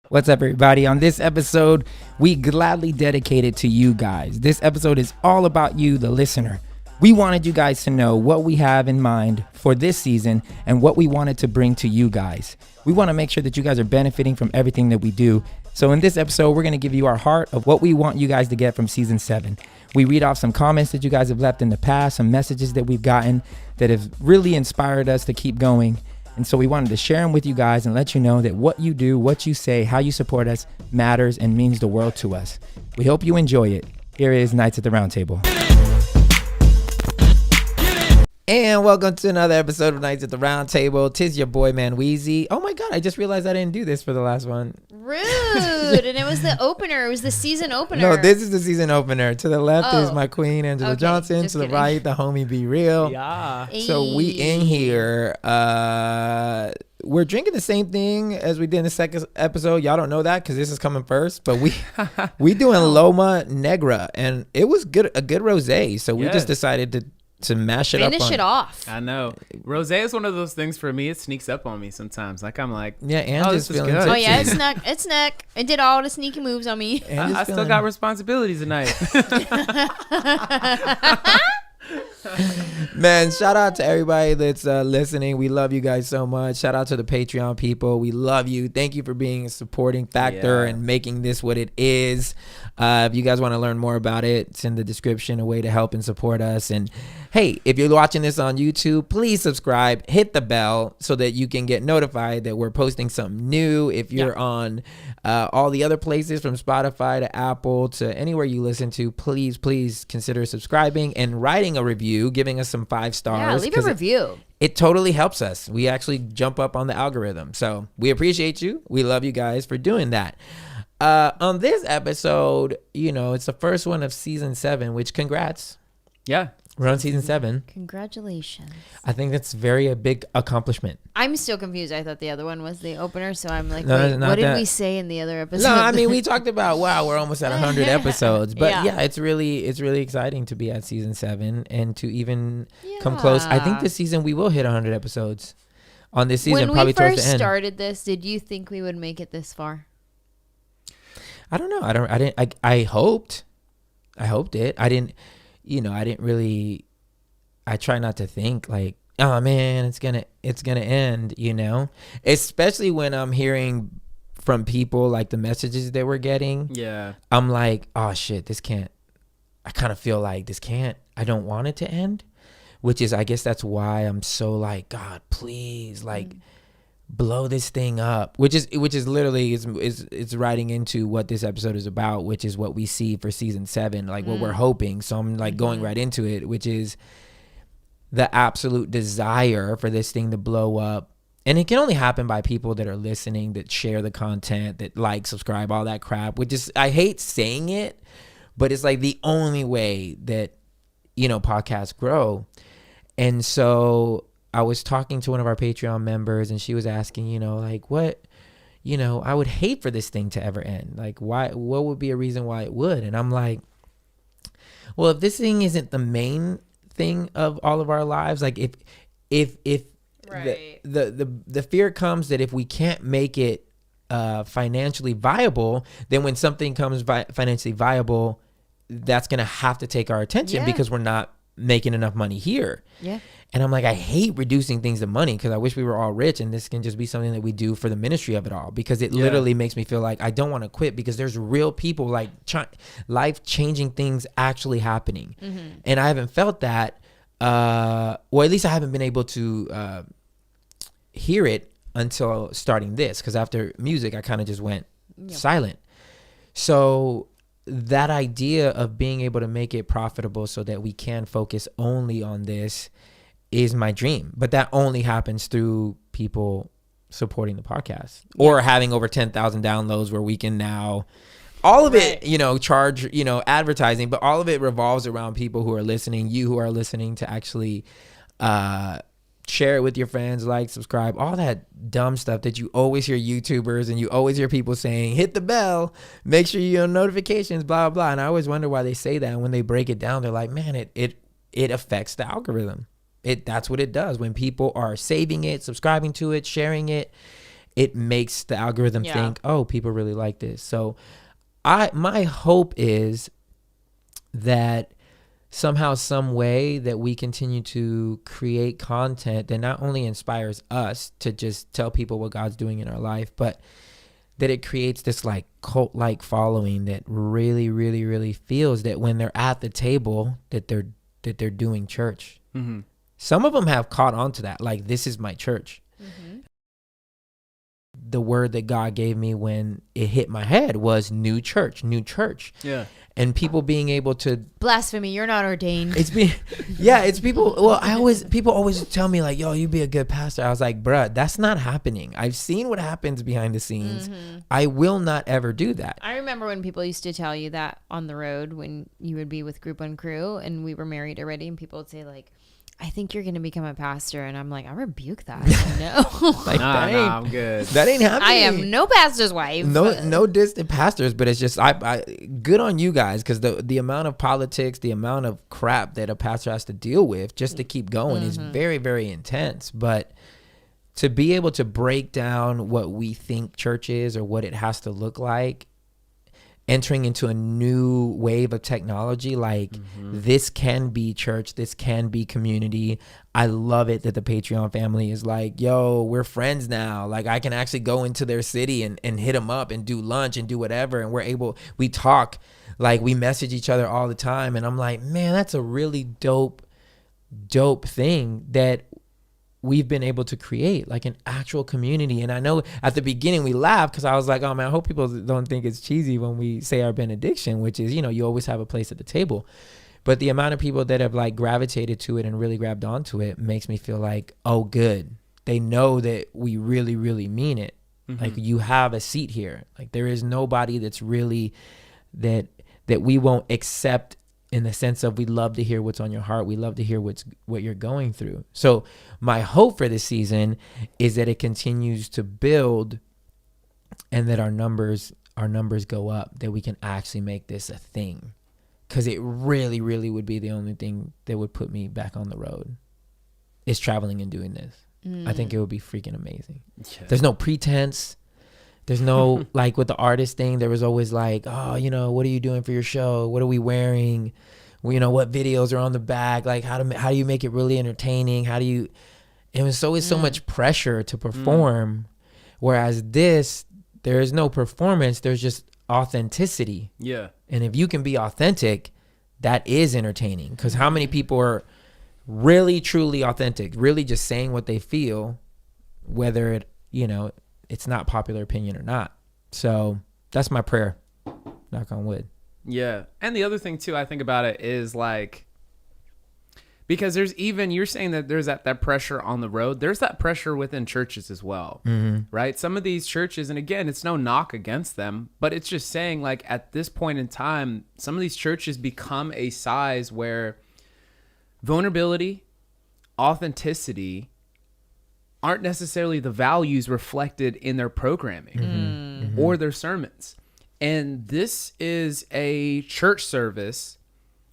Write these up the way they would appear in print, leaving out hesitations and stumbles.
What's up, everybody? On this episode, we gladly dedicate it to you guys. This episode is all about you, the listener. We wanted you guys to know what we have in mind for this season and what we wanted to bring to you guys. We want to make sure that you guys are benefiting from everything that we do. So in this episode, we're going to give you our heart of what we want you guys to get from season 7. We read off some comments that you guys have left in the past, some messages that we've gotten that have really inspired us to keep going. And so we wanted to share them with you guys and let you know that what you do, what you say, how you support us matters and means the world to us. We hope you enjoy it. Here is Nights at the Round Table. And welcome to another episode of Nights at the Round Table. Tis your boy, MANWELL'S. Oh my God, I just realized I didn't do this for the last one. Rude. And it was the opener. It was the season opener. No, this is the season opener. To the left is my queen, Angela Johnson. To the right, the homie Be Real. Yeah. So we in here. We're drinking the same thing as we did in the second episode. Y'all don't know that because this is coming first. But we doing Loma Negra, and it was good, a good rosé. So we just decided to mash it Finish it off. I know. Rosé is one of those things for me. It sneaks up on me sometimes. Like I'm like, yeah, Angela's feeling good. tipsy. Oh yeah, it snuck. It did all the sneaky moves on me. I still got responsibilities tonight. Man, shout out to everybody that's listening. We love you guys so much. Shout out to the Patreon people. We love you. Thank you for being a supporting factor and making this what it is. If you guys want to learn more about it, it's in the description, a way to help and support us. And hey, if you're watching this on YouTube, please subscribe, hit the bell so that you can get notified that we're posting something new. If you're on all the other places from Spotify to Apple to anywhere you listen to, please consider subscribing and writing a review, giving us some 5 stars. Yeah, leave a review. It totally helps us. We actually jump up on the algorithm. So we appreciate you. We love you guys for doing that. On this episode, it's the first one of season 7, which congrats. Yeah. We're on season 7. Congratulations. I think that's a big accomplishment. I'm still confused. I thought the other one was the opener, so I'm like, No, wait, not what did that. we say in the other episode? No, I mean, we talked about, we're almost at 100 episodes. But Yeah. it's really exciting to be at season 7 and to even come close. I think this season we will hit 100 episodes on this season, when probably we towards first the end. started this, did you think we would make it this far? I don't know. I hoped it. I didn't really, I try not to think like, oh man, it's gonna end, especially when I'm hearing from people like the messages that we're getting. Yeah. I'm like, oh shit, I kind of feel like I don't want it to end, which is, I guess that's why I'm so like, God, please, like, blow this thing up, which is literally is writing into what this episode is about, which is what we see for season 7, like what we're hoping. So I'm like going right into it, which is the absolute desire for this thing to blow up. And it can only happen by people that are listening, that share the content, that like, subscribe, all that crap, which is, I hate saying it, but it's like the only way that, podcasts grow. And so I was talking to one of our Patreon members, and she was asking, like, what, I would hate for this thing to ever end. Like, why? What would be a reason why it would? And I'm like, well, if this thing isn't the main thing of all of our lives, like if Right. the fear comes that if we can't make it financially viable, then when something comes financially viable, that's gonna have to take our attention because we're not making enough money here. Yeah. And I'm like, I hate reducing things to money because I wish we were all rich and this can just be something that we do for the ministry of it all, because it literally makes me feel like I don't want to quit, because there's real people, like life-changing things actually happening. And I haven't felt that, or at least I haven't been able to hear it until starting this, because after music, I kind of just went silent. So that idea of being able to make it profitable so that we can focus only on this is my dream, but that only happens through people supporting the podcast or having over 10,000 downloads, where we can now, all of it, charge, advertising, but all of it revolves around people who are listening, you who are listening, to actually share it with your friends, like, subscribe, all that dumb stuff that you always hear YouTubers and you always hear people saying, hit the bell, make sure you have notifications, blah, blah. And I always wonder why they say that. And when they break it down, they're like, man, it affects the algorithm. That's what it does. When people are saving it, subscribing to it, sharing it, it makes the algorithm Yeah. think, oh, people really like this. So my hope is that somehow, some way, that we continue to create content that not only inspires us to just tell people what God's doing in our life, but that it creates this like cult-like following that really, really, really feels that when they're at the table that they're doing church. Mm-hmm. Some of them have caught on to that, like, this is my church. Mm-hmm. The word that God gave me when it hit my head was new church. Yeah. And people being able to, Blasphemy, you're not ordained. it's people. Well, people always tell me like, yo, you'd be a good pastor. I was like, bruh, that's not happening. I've seen what happens behind the scenes. Mm-hmm. I will not ever do that. I remember when people used to tell you that on the road when you would be with Group 1 Crew and we were married already, and people would say like, I think you're going to become a pastor. And I'm like, I rebuke that. No. Like, Nah, I'm good. that ain't happening. I am no pastor's wife. No distant pastors, but it's just I good on you guys, because the amount of politics, the amount of crap that a pastor has to deal with just to keep going is very, very intense. But to be able to break down what we think church is or what it has to look like, entering into a new wave of technology, like this can be church, this can be community. I love it that the Patreon family is like, yo, we're friends now. Like, I can actually go into their city and hit them up and do lunch and do whatever. And we talk, like, we message each other all the time. And I'm like, man, that's a really dope thing that we've been able to create, like an actual community. And I know at the beginning we laughed because I was like, oh man, I hope people don't think it's cheesy when we say our benediction, which is, you always have a place at the table. But the amount of people that have like gravitated to it and really grabbed onto it makes me feel like, oh, good. They know that we really, really mean it. Mm-hmm. Like, you have a seat here. Like, there is nobody that's really that we won't accept, in the sense of, we love to hear what's on your heart. We love to hear what you're going through. So my hope for this season is that it continues to build and that our numbers go up, that we can actually make this a thing. Because it really, really would be the only thing that would put me back on the road, is traveling and doing this. I think it would be freaking amazing. Yeah. There's no pretense. There's no, like with the artist thing, there was always like, oh, what are you doing for your show? What are we wearing? Well, what videos are on the back? Like, how do you make it really entertaining? It was always so much pressure to perform. Whereas this, there is no performance. There's just authenticity. Yeah. And if you can be authentic, that is entertaining. Because how many people are really, truly authentic, really just saying what they feel, whether it, it's not popular opinion or not. So that's my prayer. Knock on wood. Yeah. And the other thing too, I think about it is like, because you're saying that there's that pressure on the road. There's that pressure within churches as well, right? Some of these churches, and again, it's no knock against them, but it's just saying like at this point in time, some of these churches become a size where vulnerability, authenticity aren't necessarily the values reflected in their programming or their sermons. And this is a church service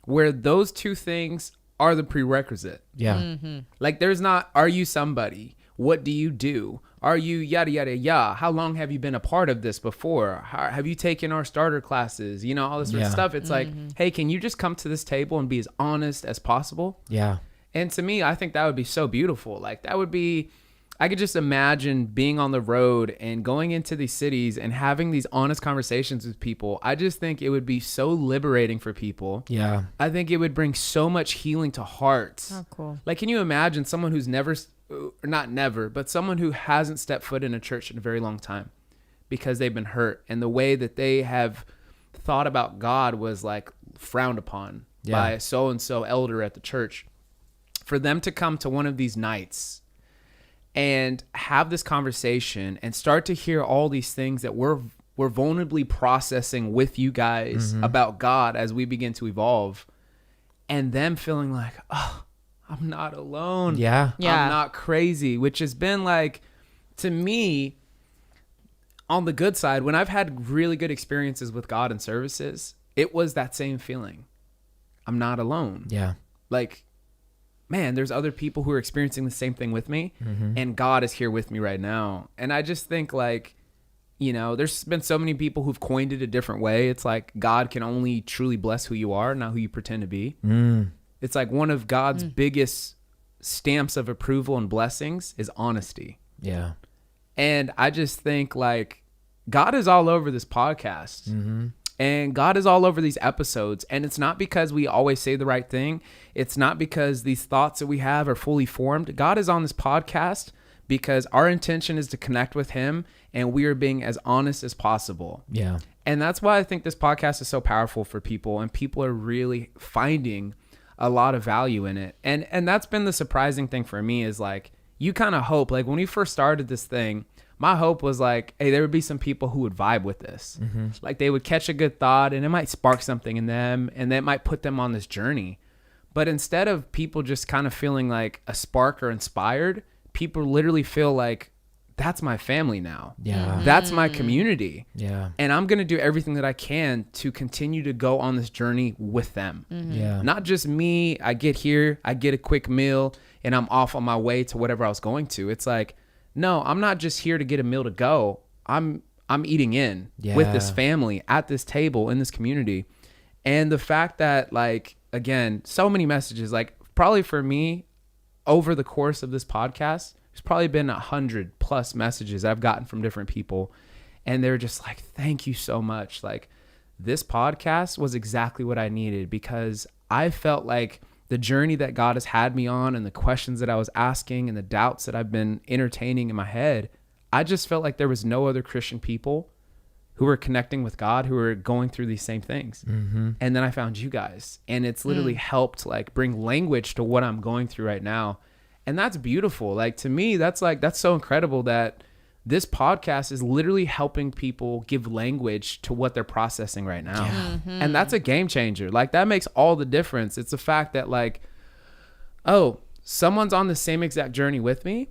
where those two things are the prerequisite. Yeah. Like, there's not, are you somebody? What do you do? Are you yada, yada, yada? How long have you been a part of this before? Have you taken our starter classes? All this sort of stuff. It's like, hey, can you just come to this table and be as honest as possible? Yeah. And to me, I think that would be so beautiful. Like, that would be, I could just imagine being on the road and going into these cities and having these honest conversations with people. I just think it would be so liberating for people. Yeah. I think it would bring so much healing to hearts. Oh, cool. Like, can you imagine someone who's someone who hasn't stepped foot in a church in a very long time because they've been hurt, and the way that they have thought about God was like frowned upon by so-and-so elder at the church. For them to come to one of these nights and have this conversation and start to hear all these things that we're vulnerably processing with you guys about God as we begin to evolve, and them feeling like, oh, I'm not alone. Yeah. I'm not crazy, which has been like, to me, on the good side, when I've had really good experiences with God and services, it was that same feeling. I'm not alone. Yeah. Like, man, there's other people who are experiencing the same thing with me, and God is here with me right now. And I just think like, you know, there's been so many people who've coined it a different way. It's like God can only truly bless who you are, not who you pretend to be. It's like one of God's biggest stamps of approval and blessings is honesty. Yeah. And I just think like God is all over this podcast. And God is all over these episodes. And it's not because we always say the right thing. It's not because these thoughts that we have are fully formed. God is on this podcast because our intention is to connect with him, and we are being as honest as possible. Yeah. And that's why I think this podcast is so powerful for people, and people are really finding a lot of value in it. And that's been the surprising thing for me is like, you kind of hope, like when we first started this thing, my hope was like, hey, there would be some people who would vibe with this. Like they would catch a good thought and it might spark something in them, and that might put them on this journey. But instead of people just kind of feeling like a spark or inspired, people literally feel like, that's my family now. Yeah. That's my community. Yeah. And I'm going to do everything that I can to continue to go on this journey with them. Yeah. Not just me. I get here, I get a quick meal, and I'm off on my way to whatever I was going to. It's like, no, I'm not just here to get a meal to go. I'm eating in with this family at this table in this community. And the fact that, like, again, so many messages, like probably for me over the course of this podcast, there's probably been 100+ messages I've gotten from different people. And they're just like, thank you so much. Like, this podcast was exactly what I needed, because I felt like the journey that God has had me on and the questions that I was asking and the doubts that I've been entertaining in my head, I just felt like there was no other Christian people who were connecting with God, who were going through these same things. And then I found you guys, and it's literally helped like bring language to what I'm going through right now. And that's beautiful. Like, to me, that's so incredible that this podcast is literally helping people give language to what they're processing right now. And that's a game changer. Like, that makes all the difference. It's the fact that like, oh, someone's on the same exact journey with me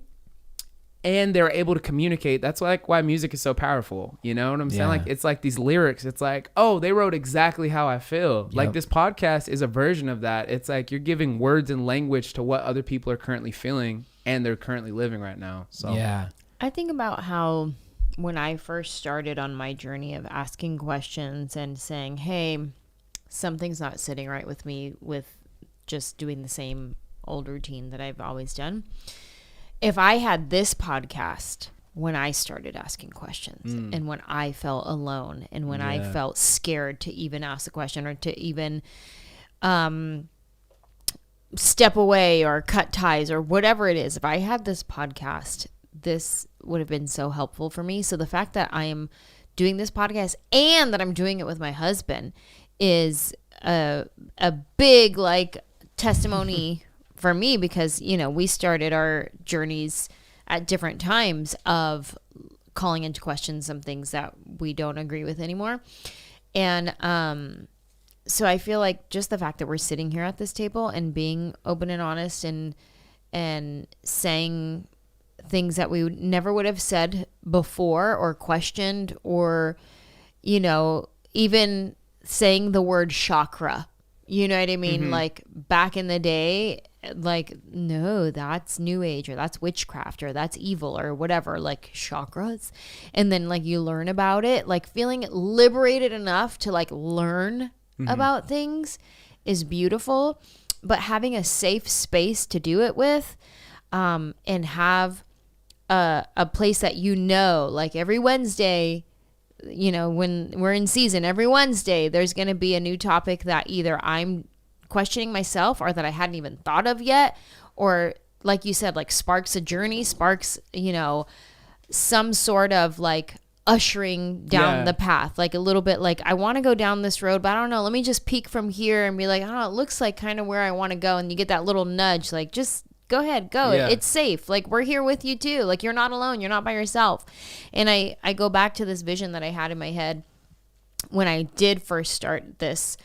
and they're able to communicate. That's like why music is so powerful. You know what I'm saying? Yeah. Like, it's like these lyrics. It's like, oh, they wrote exactly how I feel. Like, this podcast is a version of that. It's like you're giving words and language to what other people are currently feeling and they're currently living right now. So yeah. I think about how when I first started on my journey of asking questions and saying, hey, something's not sitting right with me with just doing the same old routine that I've always done. If I had this podcast when I started asking questions and when I felt alone and when I felt scared to even ask the question or to even step away or cut ties or whatever it is, if I had this podcast, this would have been so helpful for me. So the fact that I am doing this podcast and that I'm doing it with my husband is a big like testimony for me, because, you know, we started our journeys at different times of calling into question some things that we don't agree with anymore. And so I feel like just the fact that we're sitting here at this table and being open and honest and saying things that we never would have said before or questioned, or, you know, even saying the word chakra, you know what I mean? Like back in the day, like, no, that's new age or that's witchcraft or that's evil or whatever, like chakras. And then like you learn about it, like feeling liberated enough to like learn about things is beautiful, but having a safe space to do it with, and have a place that, you know, like every Wednesday, you know, when we're in season, every Wednesday, there's going to be a new topic that either I'm questioning myself or that I hadn't even thought of yet, or like you said, like sparks a journey, sparks, you know, some sort of like ushering down the path, like a little bit like, I want to go down this road, but I don't know, let me just peek from here and be like, I don't know, it looks like kind of where I want to go. And you get that little nudge, like, just go ahead, go. It's safe. Like, we're here with you too. Like, you're not alone. You're not by yourself. And I go back to this vision that I had in my head when I did first start this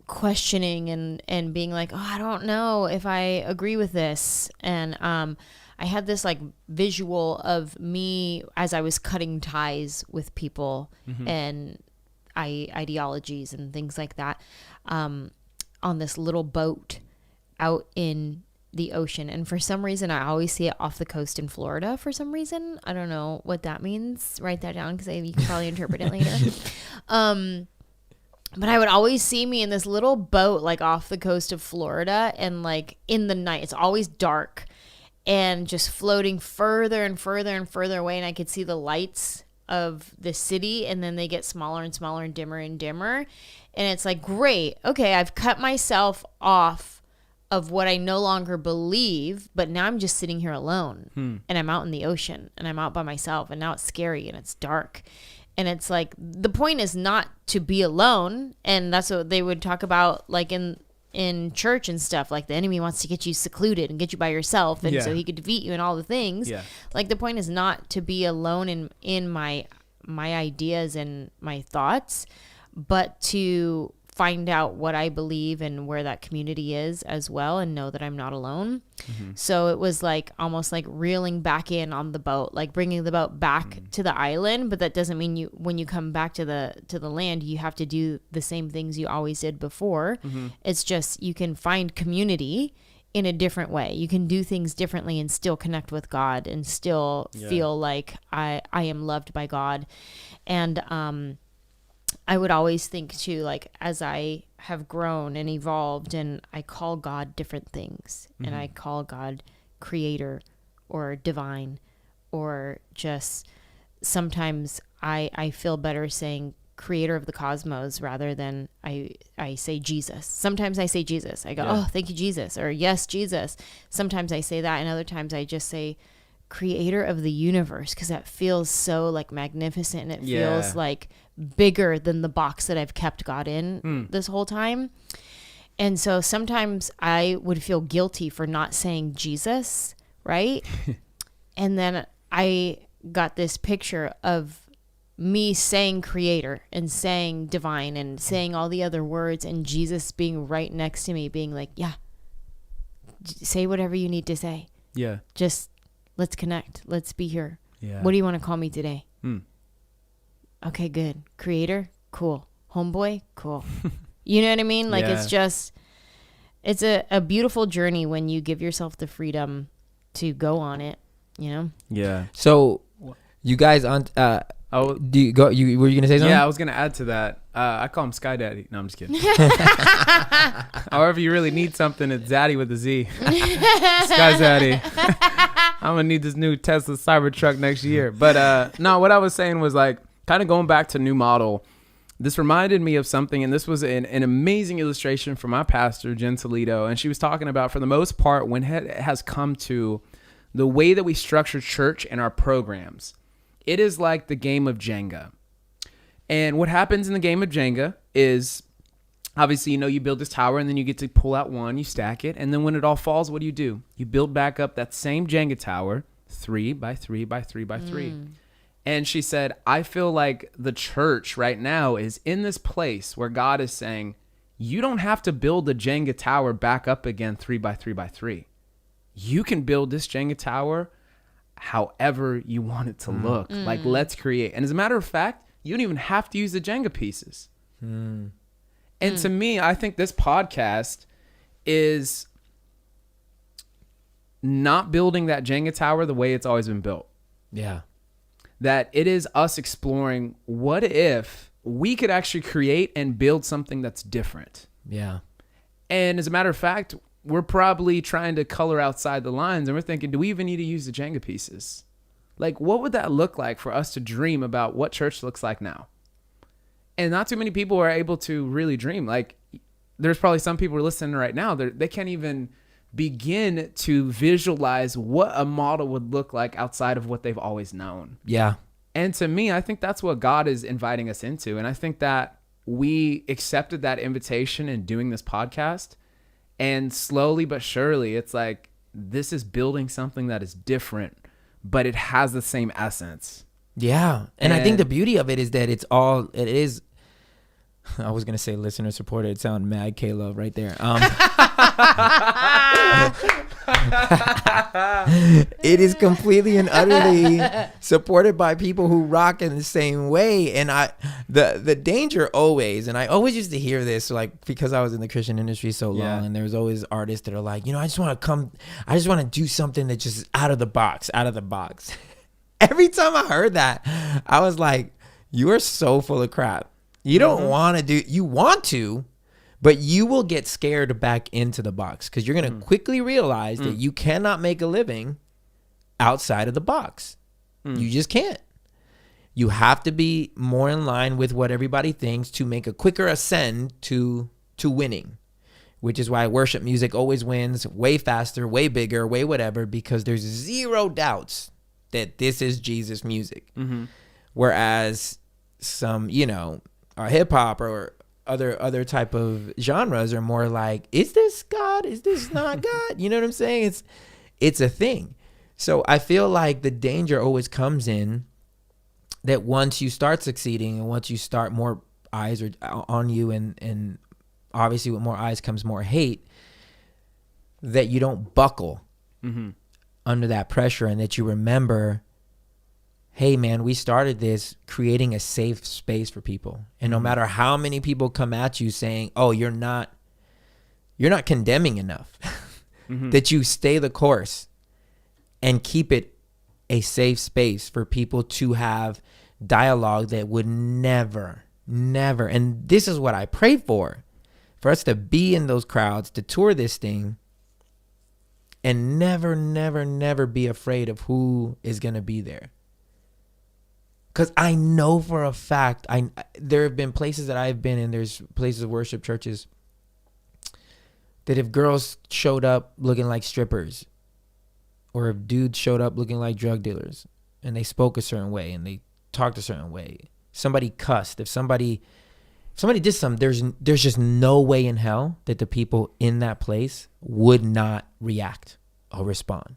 questioning and being like, oh, I don't know if I agree with this. And I had this like visual of me as I was cutting ties with people and ideologies and things like that, on this little boat out in the ocean. And for some reason, I always see it off the coast in Florida for some reason. I don't know what that means. Write that down because you can probably interpret it later. But I would always see me in this little boat, like off the coast of Florida, and like in the night, it's always dark and just floating further and further and further away. And I could see the lights of the city, and then they get smaller and smaller and dimmer and dimmer. And it's like, great. Okay. I've cut myself off of what I no longer believe, but now I'm just sitting here alone and I'm out in the ocean and I'm out by myself, and now it's scary and it's dark. And it's like, the point is not to be alone. And that's what they would talk about, like in church and stuff. Like, the enemy wants to get you secluded and get you by yourself. And so he could defeat you and all the things. Yeah. Like, the point is not to be alone in my ideas and my thoughts, but to find out what I believe and where that community is as well, and know that I'm not alone. So it was like almost like reeling back in on the boat, like bringing the boat back to the island. But that doesn't mean when you come back to the land, you have to do the same things you always did before. It's just, you can find community in a different way. You can do things differently and still connect with God and still feel like I am loved by God. And I would always think too, like, as I have grown and evolved, and I call God different things, and I call God creator or divine, or just sometimes I feel better saying creator of the cosmos rather than I say Jesus. Sometimes I say Jesus. I go, oh, thank you, Jesus, or yes, Jesus. Sometimes I say that, and other times I just say creator of the universe, because that feels so like magnificent, and it feels like bigger than the box that I've kept God in this whole time. And so sometimes I would feel guilty for not saying Jesus, right? And then I got this picture of me saying creator and saying divine and saying all the other words, and Jesus being right next to me, being like, yeah, say whatever you need to say. Yeah. Just let's connect. Let's be here. Yeah. What do you want to call me today? Okay, good. Creator? Cool. Homeboy? Cool. You know what I mean? Like, it's just, it's a beautiful journey when you give yourself the freedom to go on it, you know? Yeah. So you guys on, do you go, were you going to say something? Yeah, I was going to add to that. I call him Sky Daddy. No, I'm just kidding. However, you really need something, it's Zaddy with a Z. Sky Zaddy. I'm going to need this new Tesla Cybertruck next year. But no, what I was saying was, like, kind of going back to New Model, this reminded me of something, and this was an amazing illustration from my pastor, Jen Toledo, and she was talking about, for the most part, when it has come to the way that we structure church and our programs, it is like the game of Jenga. And what happens in the game of Jenga is, obviously, you build this tower, and then you get to pull out one, you stack it, and then when it all falls, what do? You build back up that same Jenga tower, 3 by 3 by 3 by 3. And she said, I feel like the church right now is in this place where God is saying, you don't have to build the Jenga tower back up again 3 by 3 by 3. You can build this Jenga tower however you want it to look. Like, let's create. And as a matter of fact, you don't even have to use the Jenga pieces. And to me, I think this podcast is not building that Jenga tower the way it's always been built. Yeah. That it is us exploring, what if we could actually create and build something that's different? Yeah. And as a matter of fact, we're probably trying to color outside the lines, and we're thinking, do we even need to use the Jenga pieces? Like, what would that look like for us to dream about what church looks like now? And not too many people are able to really dream. Like, there's probably some people listening right now, they can't even begin to visualize what a model would look like outside of what they've always known. Yeah. And to me, I think that's what God is inviting us into. And I think that we accepted that invitation in doing this podcast. And slowly but surely, it's like, this is building something that is different, but it has the same essence. Yeah. And I think the beauty of it is that it is, I was going to say listener supported. It sounded mad K-Love right there. It is completely and utterly supported by people who rock in the same way. And the danger always, and I always used to hear this, like, because I was in the Christian industry so long, and there was always artists that are like, I just want to do something that's just out of the box. Every time I heard that, I was like, you are so full of crap. You don't want to you want to, but you will get scared back into the box because you're going to quickly realize that you cannot make a living outside of the box. You just can't. You have to be more in line with what everybody thinks to make a quicker ascend to winning, which is why worship music always wins way faster, way bigger, way whatever, because there's zero doubts that this is Jesus music. Whereas some, hip hop or other type of genres are more like, is this God? Is this not God? You know what I'm saying? It's a thing. So I feel like the danger always comes in that once you start succeeding and once you start more eyes are on you and obviously with more eyes comes more hate, that you don't buckle under that pressure and that you remember, hey man, we started this creating a safe space for people. And no matter how many people come at you saying, oh, you're not condemning enough, that you stay the course and keep it a safe space for people to have dialogue that would never, and this is what I pray for us to be in those crowds, to tour this thing and never be afraid of who is going to be there. Because I know for a fact, there have been places that I've been in, there's places of worship, churches, that if girls showed up looking like strippers, or if dudes showed up looking like drug dealers, and they spoke a certain way, and they talked a certain way, somebody cussed, if somebody did something, there's just no way in hell that the people in that place would not react or respond.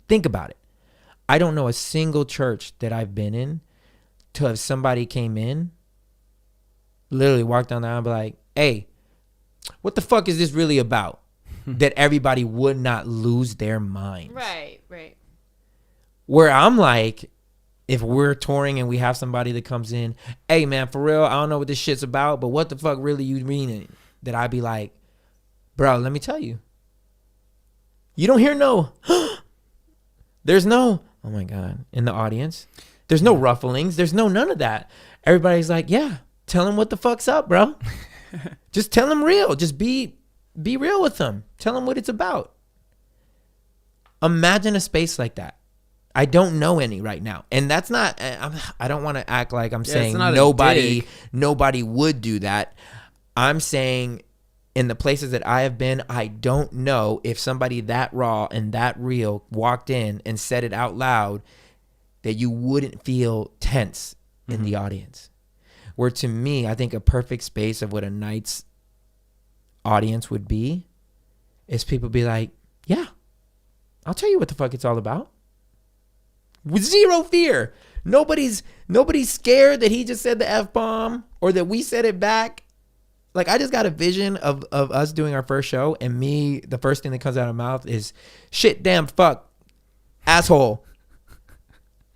Think about it. I don't know a single church that I've been in to have somebody came in, literally walked down the aisle and be like, hey, what the fuck is this really about? That everybody would not lose their minds. Right. Where I'm like, if we're touring and we have somebody that comes in, hey man, for real, I don't know what this shit's about, but what the fuck really you meaning? That I'd be like, bro, let me tell you. You don't hear no, there's no, oh my God, in the audience. There's no rufflings. There's none of that. Everybody's like, yeah, tell him what the fuck's up, bro. Just tell him real. Just be real with them. Tell them what it's about. Imagine a space like that. I don't know any right now. And that's not, I don't want to act like I'm saying nobody would do that. I'm saying in the places that I have been, I don't know if somebody that raw and that real walked in and said it out loud that you wouldn't feel tense in the audience. Where to me, I think a perfect space of what a night's audience would be is people be like, yeah, I'll tell you what the fuck it's all about. With zero fear. Nobody's scared that he just said the F-bomb or that we said it back. Like, I just got a vision of us doing our first show, and me, the first thing that comes out of my mouth is shit, damn, fuck, asshole.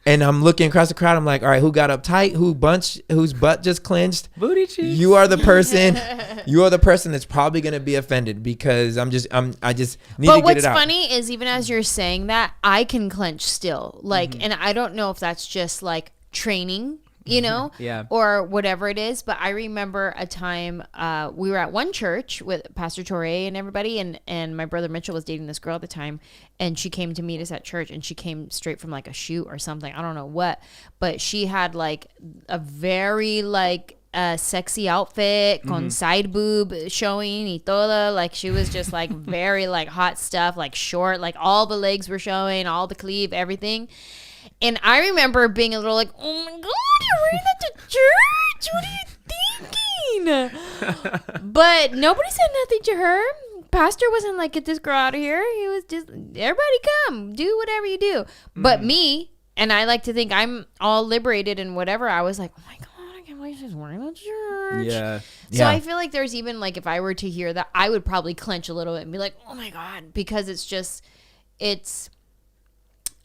And I'm looking across the crowd. I'm like, all right, who got uptight? Whose butt just clenched? Booty cheeks. You are the person. You are the person that's probably going to be offended because I just need to get it out. But what's funny is even as you're saying that, I can clench still. Like, and I don't know if that's just like training, Yeah. or whatever it is. But I remember a time we were at one church with Pastor Torre and everybody, and my brother Mitchell was dating this girl at the time, and she came to meet us at church, and she came straight from like a shoot or something. I don't know what, but she had like a very like sexy outfit con side boob showing y todo. Like she was just like very like hot stuff, like short, like all the legs were showing, all the cleave, everything. And I remember being a little like, oh my God, you're wearing that to church? What are you thinking? But nobody said nothing to her. Pastor wasn't like, get this girl out of here. He was just, everybody come, do whatever you do. But me, and I like to think I'm all liberated and whatever, I was like, oh my God, I can't believe she's wearing that church. Yeah. So I feel like there's even like, if I were to hear that, I would probably clench a little bit and be like, oh my God, because it's,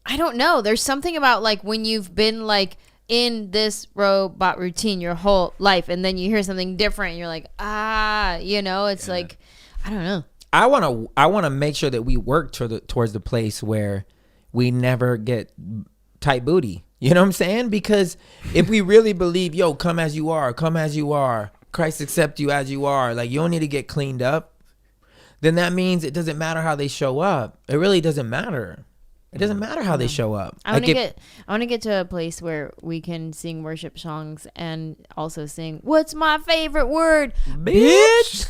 I don't know. There's something about like when you've been like in this robot routine your whole life and then you hear something different and you're like, it's like, I don't know. I want to make sure that we work towards the place where we never get tight booty. You know what I'm saying? Because if we really believe, come as you are, Christ accept you as you are, like you don't need to get cleaned up, then that means it doesn't matter how they show up. It really doesn't matter. It doesn't matter how they show up. I want to get to a place where we can sing worship songs and also sing "What's my favorite word, bitch?"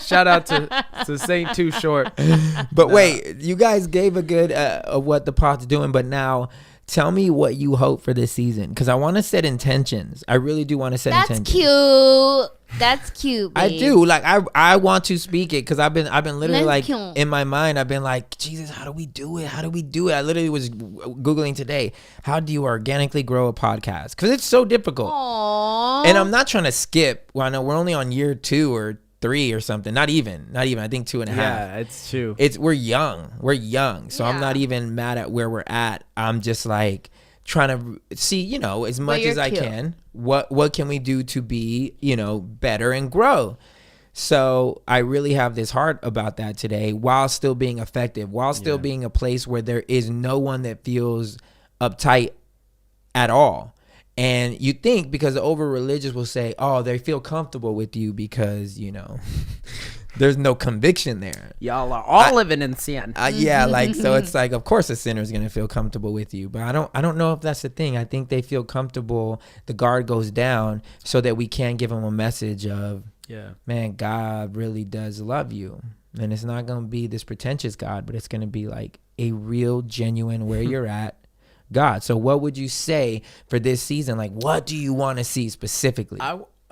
Shout out to Saint Too Short. But wait, you guys gave a good of what the pod's doing, but now tell me what you hope for this season, because I want to set intentions. I really do want to set intentions. That's cute. Babe. I do. Like I want to speak it because I've been literally That's like cute. in my mind. I've been like, Jesus, how do we do it? How do we do it? I literally was Googling today. How do you organically grow a podcast? Because it's so difficult. Aww. And I'm not trying to skip. Well, I know we're only on year 2 or 3 or something. Not even. I think 2.5. Yeah, it's 2. We're young. So I'm not even mad at where we're at. I'm just like trying to see, as much as I can, what can we do to be, better and grow. So I really have this heart about that today, while still being effective, while still being a place where there is no one that feels uptight at all. And you think, because the over religious will say, oh, they feel comfortable with you because, there's no conviction there. Y'all are all living in sin. So it's like, of course a sinner is going to feel comfortable with you, but I don't know if that's the thing. I think they feel comfortable. The guard goes down so that we can give them a message of, man, God really does love you. And it's not going to be this pretentious God, but it's going to be like a real, genuine, where you're at God. So what would you say for this season? Like, what do you want to see specifically?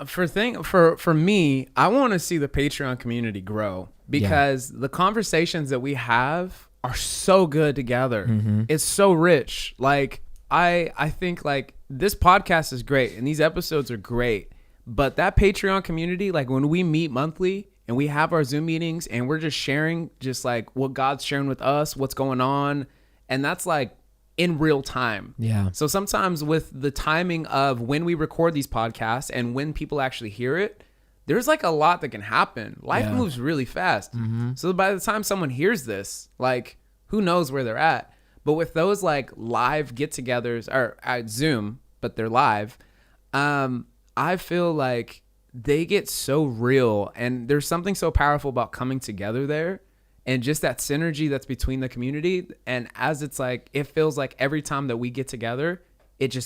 For me, I want to see the Patreon community grow, because the conversations that we have are so good together. Mm-hmm. It's so rich. Like I think like this podcast is great and these episodes are great, but that Patreon community, like when we meet monthly and we have our Zoom meetings and we're just sharing just like what God's sharing with us, what's going on, and that's like in real time. Yeah. So sometimes with the timing of when we record these podcasts and when people actually hear it, there's like a lot that can happen. Life moves really fast. Mm-hmm. So by the time someone hears this, like who knows where they're at. But with those like live get-togethers or at Zoom, but they're live, I feel like they get so real, and there's something so powerful about coming together there. And just that synergy that's between the community. And as it's like, it feels like every time that we get together,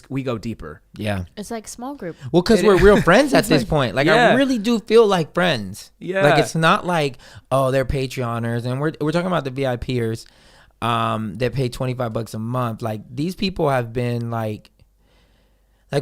we go deeper. Yeah. It's like small group. Well, because we're real friends at this point. Like, I really do feel like friends. Yeah. Like, it's not like, oh, they're Patreoners. And we're talking about the VIPers that pay $25 a month. Like, these people have been like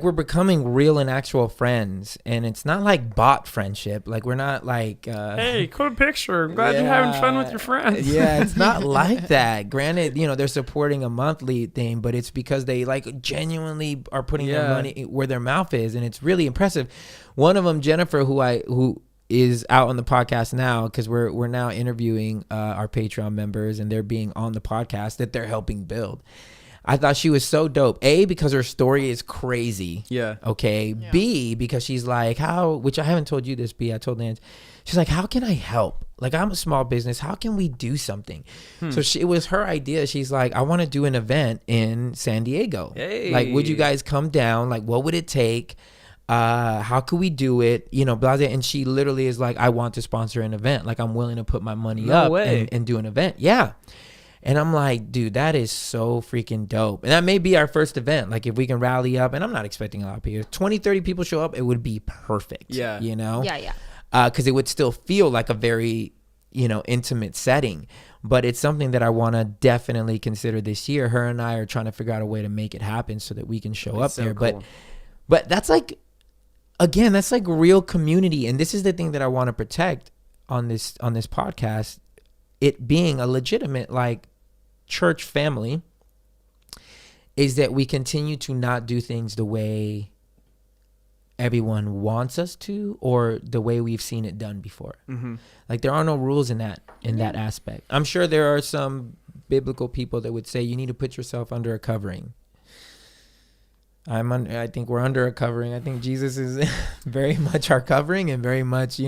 we're becoming real and actual friends, and it's not like bot friendship. Like, we're not like hey, cool picture, I'm glad you're having fun with your friends. Yeah, it's not like that. Granted, they're supporting a monthly thing, but it's because they like genuinely are putting their money where their mouth is, and it's really impressive. One of them, Jennifer, who is out on the podcast now, because we're now interviewing our Patreon members, and they're being on the podcast that they're helping build. I thought she was so dope. A, because her story is crazy. Yeah. Okay. Yeah. B, because she's like, which I haven't told you this, B, I told Lance. She's like, how can I help? Like, I'm a small business. How can we do something? So it was her idea. She's like, I want to do an event in San Diego. Hey. Like, would you guys come down? Like, what would it take? How could we do it? Blah, blah. And she literally is like, I want to sponsor an event. Like, I'm willing to put my money up and do an event. Yeah. And I'm like, dude, that is so freaking dope. And that may be our first event. Like, if we can rally up, and I'm not expecting a lot of people, 20, 30 people show up, it would be perfect. Yeah. Yeah. Because it would still feel like a very, intimate setting. But it's something that I want to definitely consider this year. Her and I are trying to figure out a way to make it happen so that we can show up there. Cool. But that's like, again, that's like real community. And this is the thing that I want to protect on this podcast. It being a legitimate, like, church family, is that we continue to not do things the way everyone wants us to or the way we've seen it done before. Like there are no rules in that aspect. I'm sure there are some biblical people that would say you need to put yourself under a covering. I think we're under a covering. I think Jesus is very much our covering and very much,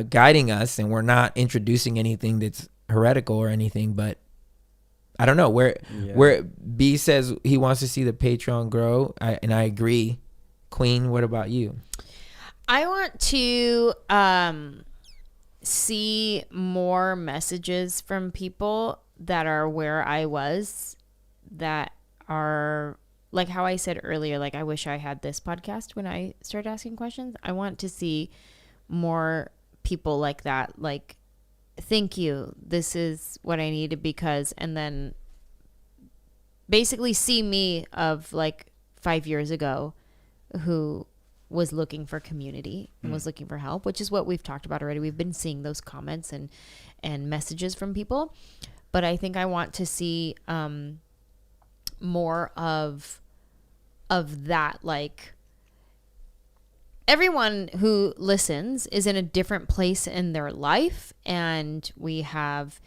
guiding us, and we're not introducing anything that's heretical or anything. But I don't know where B says he wants to see the Patreon grow, and I agree. Queen, what about you? I want to see more messages from people that are where I was, that are like how I said earlier, like I wish I had this podcast when I started asking questions. I want to see more people like that, like, thank you, this is what I needed because, and then basically see me of like 5 years ago who was looking for community and was looking for help, which is what we've talked about already. We've been seeing those comments and messages from people, but I think I want to see more of that. Like, everyone who listens is in a different place in their life, and we have,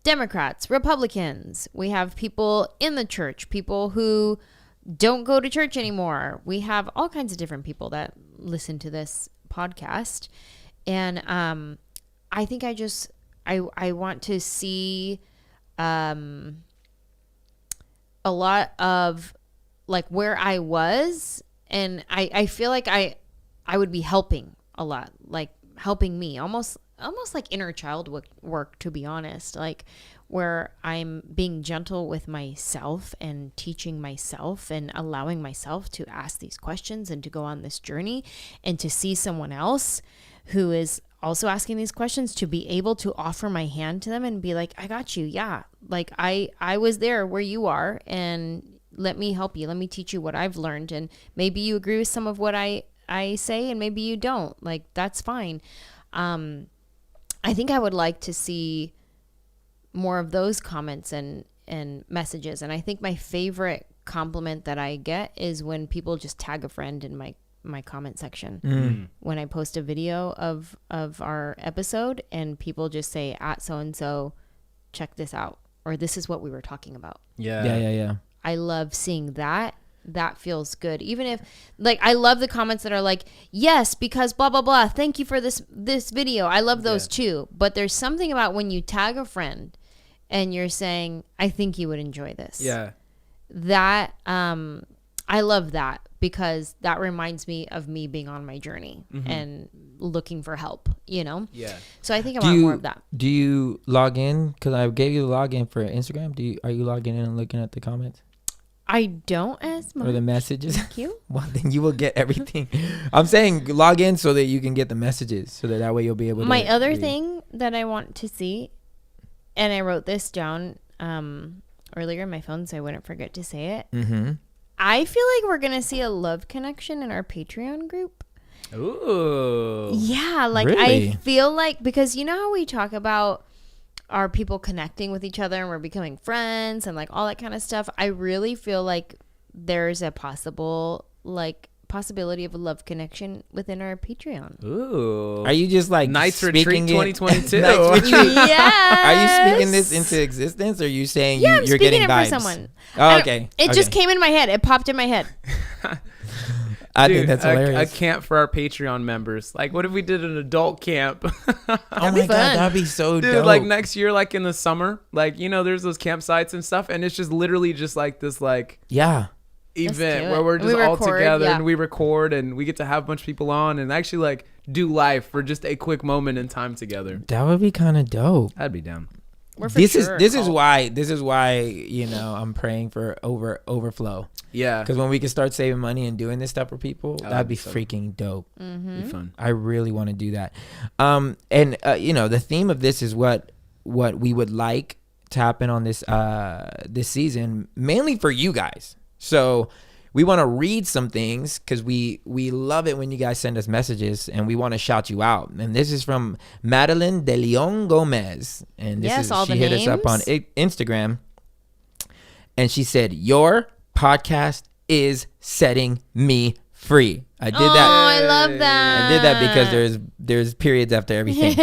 Democrats, Republicans, we have people in the church, people who don't go to church anymore. We have all kinds of different people that listen to this podcast. And I think I want to see a lot of like where I was, and I feel like I would be helping a lot, like helping me, almost like inner child work, to be honest, like where I'm being gentle with myself and teaching myself and allowing myself to ask these questions and to go on this journey, and to see someone else who is also asking these questions, to be able to offer my hand to them and be like, I got you. Yeah. Like I was there where you are, and let me help you. Let me teach you what I've learned. And maybe you agree with some of what I say, and maybe you don't. Like, that's fine. I think I would like to see more of those comments and messages. And I think my favorite compliment that I get is when people just tag a friend in my comment section. When I post a video of our episode and people just say, at so-and-so, check this out, or this is what we were talking about. Yeah. I love seeing that. That feels good. Even if, like, I love the comments that are like, yes, because blah, blah, blah. Thank you for this video. I love those too. But there's something about when you tag a friend and you're saying, I think you would enjoy this. Yeah. That, I love that, because that reminds me of me being on my journey and looking for help, Yeah. So I think I want more of that. Do you log in? Because I gave you the login for Instagram. Are you logging in and looking at the comments? I don't as much. Or the messages? Thank you. Well, then you will get everything. I'm saying log in so that you can get the messages, so that way you'll be able to. My other thing that I want to see, and I wrote this down earlier in my phone so I wouldn't forget to say it. I feel like we're going to see a love connection in our Patreon group. Ooh. Yeah, like really? I feel like, because you know how we talk about our people connecting with each other and we're becoming friends and like all that kind of stuff. I really feel like there's a possibility of a love connection within our Patreon. Ooh. Are you just like NATRT speaking 2022? Yes. Are you speaking this into existence, or are you saying I'm you're getting speaking vibes? it for someone. Oh, okay. It just came in my head. It popped in my head. I think that's hilarious. A camp for our Patreon members. Like, what if we did an adult camp? Oh my God, that'd be so Dude, dope. like next year, like in the summer, like, there's those campsites and stuff, and it's just literally just like this, like, yeah, event where we're just all together and we record and we get to have a bunch of people on and actually like do life for just a quick moment in time together. That would be kind of dope. I'd be down. This is why I'm praying for overflow. Yeah, because when we can start saving money and doing this stuff for people, that'd be freaking dope. Be fun. I really want to do that. The theme of this is what we would like to happen on this season, mainly for you guys. So we want to read some things because we love it when you guys send us messages, and we want to shout you out. And this is from Madeline De Leon Gomez, and she hit us up on Instagram, and she said, "Your podcast is setting me free. I did Oh, that. I love that. I did that because there's periods after everything.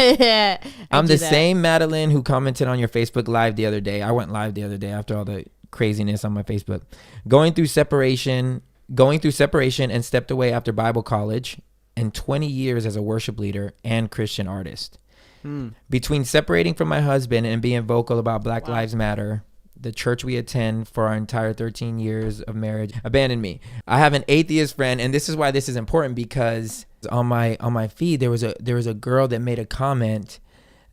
I'm the same Madeline who commented on your Facebook Live the other day. I went live the other day after all the craziness on my Facebook. Going through separation and stepped away after Bible college and 20 years as a worship leader and Christian artist. Between separating from my husband and being vocal about Black Lives Matter, the church we attend for our entire 13 years of marriage abandoned me. I have an atheist friend, and this is why this is important, because on my feed there was a girl that made a comment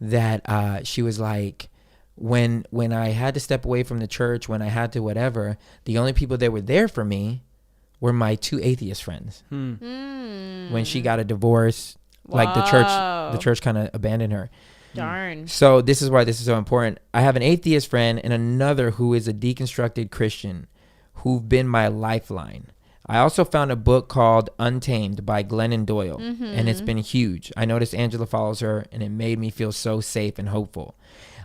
that she was like, when I had to step away from the church, when I had to whatever, the only people that were there for me were my 2 atheist friends. When she got a divorce, like the church kind of abandoned her. Darn. So this is why this is so important. I have an atheist friend and another who is a deconstructed Christian who've been my lifeline. I also found a book called Untamed by Glennon Doyle, and it's been huge. I noticed Angela follows her, and it made me feel so safe and hopeful.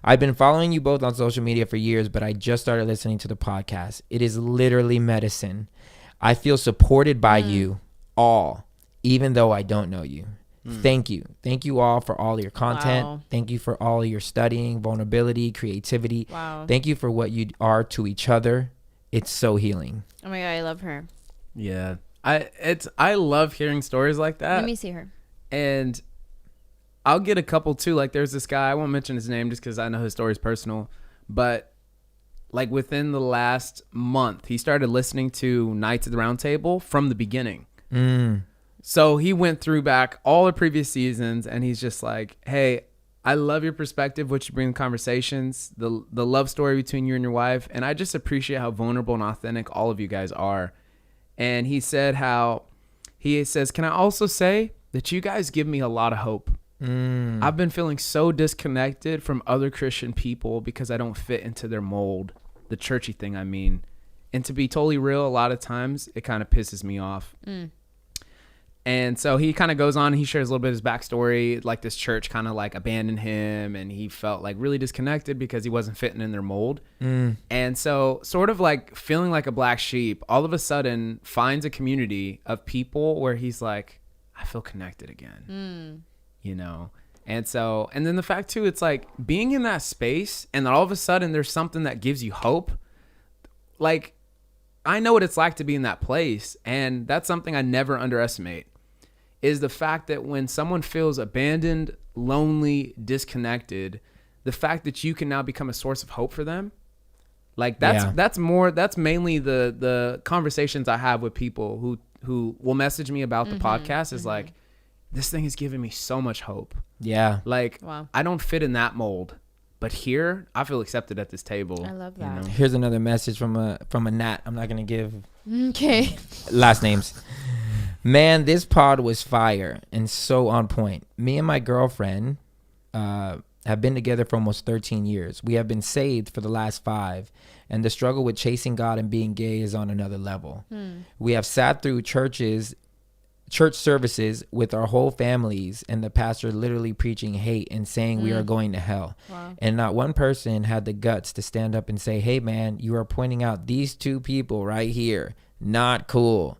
I've been following you both on social media for years, but I just started listening to the podcast. It is literally medicine. I feel supported by you all, even though I don't know you. Thank you. Thank you all for all your content. Wow. Thank you for all your studying, vulnerability, creativity. Wow. Thank you for what you are to each other. It's so healing. Oh my God, I love her. Yeah. I love hearing stories like that. Let me see her. And I'll get a couple too. Like there's this guy, I won't mention his name just because I know his story is personal, but like within the last month, he started listening to Knights at the Round Table from the beginning. So he went through back all the previous seasons, and he's just like, hey, I love your perspective, what you bring to conversations, the love story between you and your wife, and I just appreciate how vulnerable and authentic all of you guys are. And he said he says, can I also say that you guys give me a lot of hope? I've been feeling so disconnected from other Christian people because I don't fit into their mold, the churchy thing I mean. And to be totally real, a lot of times it kind of pisses me off. And so he kind of goes on and he shares a little bit of his backstory, like this church kind of like abandoned him and he felt like really disconnected because he wasn't fitting in their mold. And so sort of like feeling like a black sheep, all of a sudden finds a community of people where he's like, I feel connected again, you know? And so, and then the fact too, it's like being in that space and then all of a sudden there's something that gives you hope. Like, I know what it's like to be in that place. And that's something I never underestimate. Is the fact that when someone feels abandoned, lonely, disconnected, the fact that you can now become a source of hope for them, like that's mainly the conversations I have with people who will message me about the podcast is like, this thing is giving me so much hope. Yeah. Like, I don't fit in that mold, but here I feel accepted at this table. I love that. You know? Here's another message from a Nat. I'm not going to give last names. Man, this pod was fire and so on point. Me and my girlfriend have been together for almost 13 years. We have been saved for the last 5, and the struggle with chasing God and being gay is on another level. We have sat through church services with our whole families, and the pastor literally preaching hate and saying we are going to hell. And not one person had the guts to stand up and say, hey, man, you are pointing out these 2 people right here. Not cool.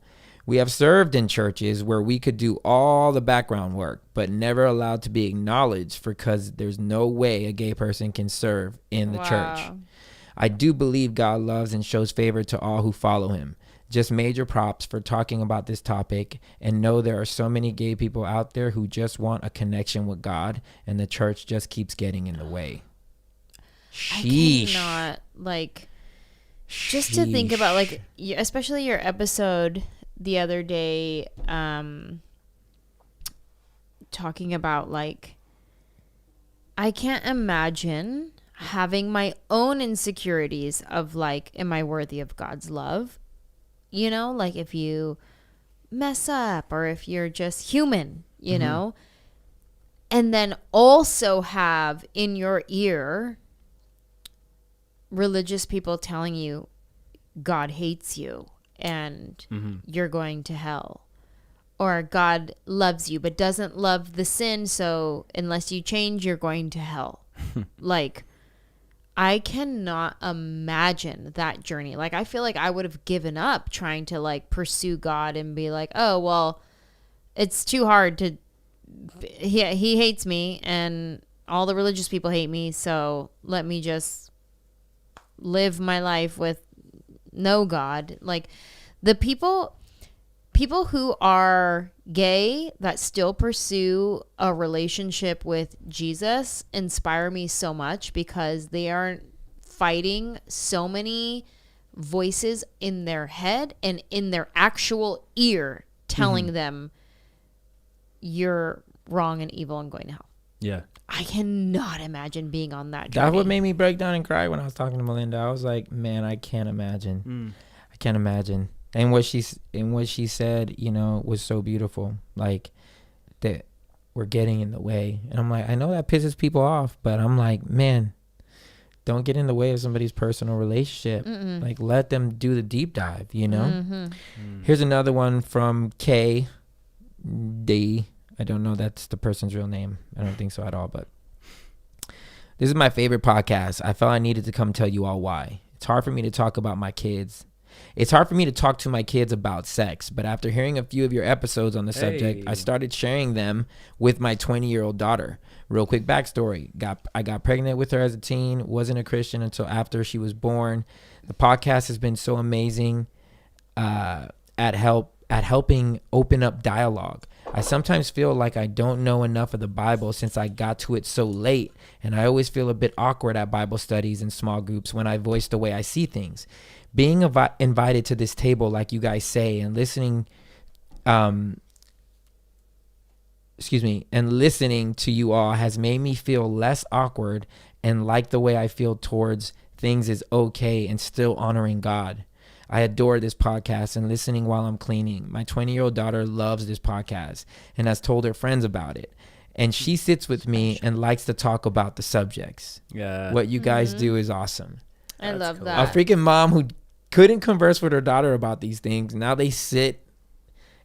We have served in churches where we could do all the background work, but never allowed to be acknowledged because there's no way a gay person can serve in the church. I do believe God loves and shows favor to all who follow him. Just major props for talking about this topic, and know there are so many gay people out there who just want a connection with God, and the church just keeps getting in the way. Sheesh. I cannot, just to think about, especially your episode the other day, talking about I can't imagine having my own insecurities of am I worthy of God's love? You know, if you mess up or if you're just human, you know, and then also have in your ear religious people telling you God hates you and you're going to hell, or God loves you but doesn't love the sin, so unless you change you're going to hell. I cannot imagine that journey. Like, I feel like I would have given up trying to like pursue God and be like, oh, well, it's too hard to, he hates me and all the religious people hate me. So let me just live my life with no God. Like, the people who are gay that still pursue a relationship with Jesus inspire me so much, because they aren't fighting so many voices in their head and in their actual ear telling them you're wrong and evil and going to hell. Yeah. I cannot imagine being on that journey. That's what made me break down and cry when I was talking to Melinda. I was like, man, I can't imagine. I can't imagine. And what she said, you know, was so beautiful. Like, that we're getting in the way. And I'm like, I know that pisses people off, but I'm like, man, don't get in the way of somebody's personal relationship. Like, let them do the deep dive, you know? Here's another one from K D. I don't know that's the person's real name. I don't think so at all, but this is my favorite podcast. I felt I needed to come tell you all why. It's hard for me to talk about my kids. It's hard for me to talk to my kids about sex, but after hearing a few of your episodes on the subject, I started sharing them with my 20-year-old daughter. Real quick backstory. I got pregnant with her as a teen, wasn't a Christian until after she was born. The podcast has been so amazing at helping open up dialogue. I sometimes feel like I don't know enough of the Bible since I got to it so late, and I always feel a bit awkward at Bible studies and small groups when I voice the way I see things. Being invited to this table, like you guys say, and listening, and listening to you all has made me feel less awkward and like the way I feel towards things is okay and still honoring God. I adore this podcast and listening while I'm cleaning. My 20-year-old daughter loves this podcast and has told her friends about it. And she sits with me and likes to talk about the subjects. Yeah. What you guys do is awesome. I love that. A freaking mom who couldn't converse with her daughter about these things. Now they sit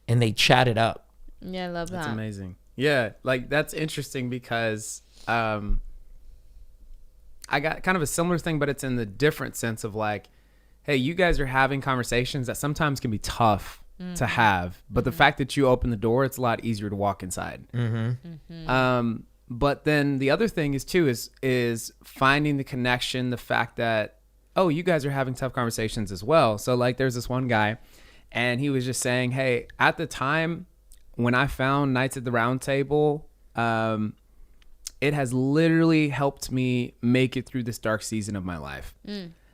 and they chat it up. Yeah, I love that. That's amazing. Yeah, like that's interesting because I got kind of a similar thing, but it's in the different sense of like, hey, you guys are having conversations that sometimes can be tough to have, but the fact that you open the door, it's a lot easier to walk inside. But then the other thing is finding the connection, the fact that, oh, you guys are having tough conversations as well. So like there's this one guy and he was just saying, hey, at the time when I found Knights at the Round Table, it has literally helped me make it through this dark season of my life.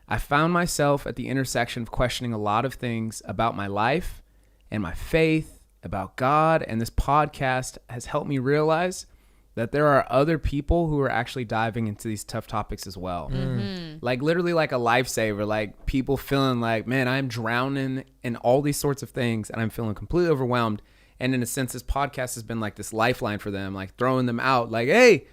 I found myself at the intersection of questioning a lot of things about my life and my faith, about God, and this podcast has helped me realize that there are other people who are actually diving into these tough topics as well. Like literally like a lifesaver, like people feeling like, man, I'm drowning in all these sorts of things and I'm feeling completely overwhelmed. And in a sense, this podcast has been like this lifeline for them, like throwing them out like, hey,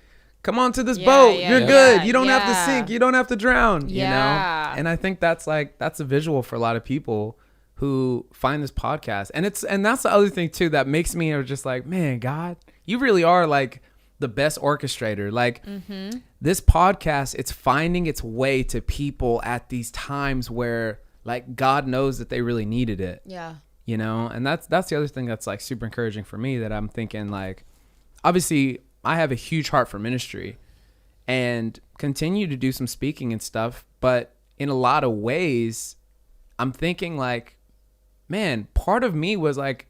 come on to this boat. You're good. You don't have to sink. You don't have to drown, you know? And I think that's a visual for a lot of people who find this podcast. And that's the other thing too, that makes me just like, man, God, you really are like the best orchestrator. Like this podcast, it's finding its way to people at these times where like God knows that they really needed it. Yeah. You know? And that's the other thing that's like super encouraging for me, that I'm thinking like, obviously I have a huge heart for ministry and continue to do some speaking and stuff. But in a lot of ways, I'm thinking like, man, part of me was like,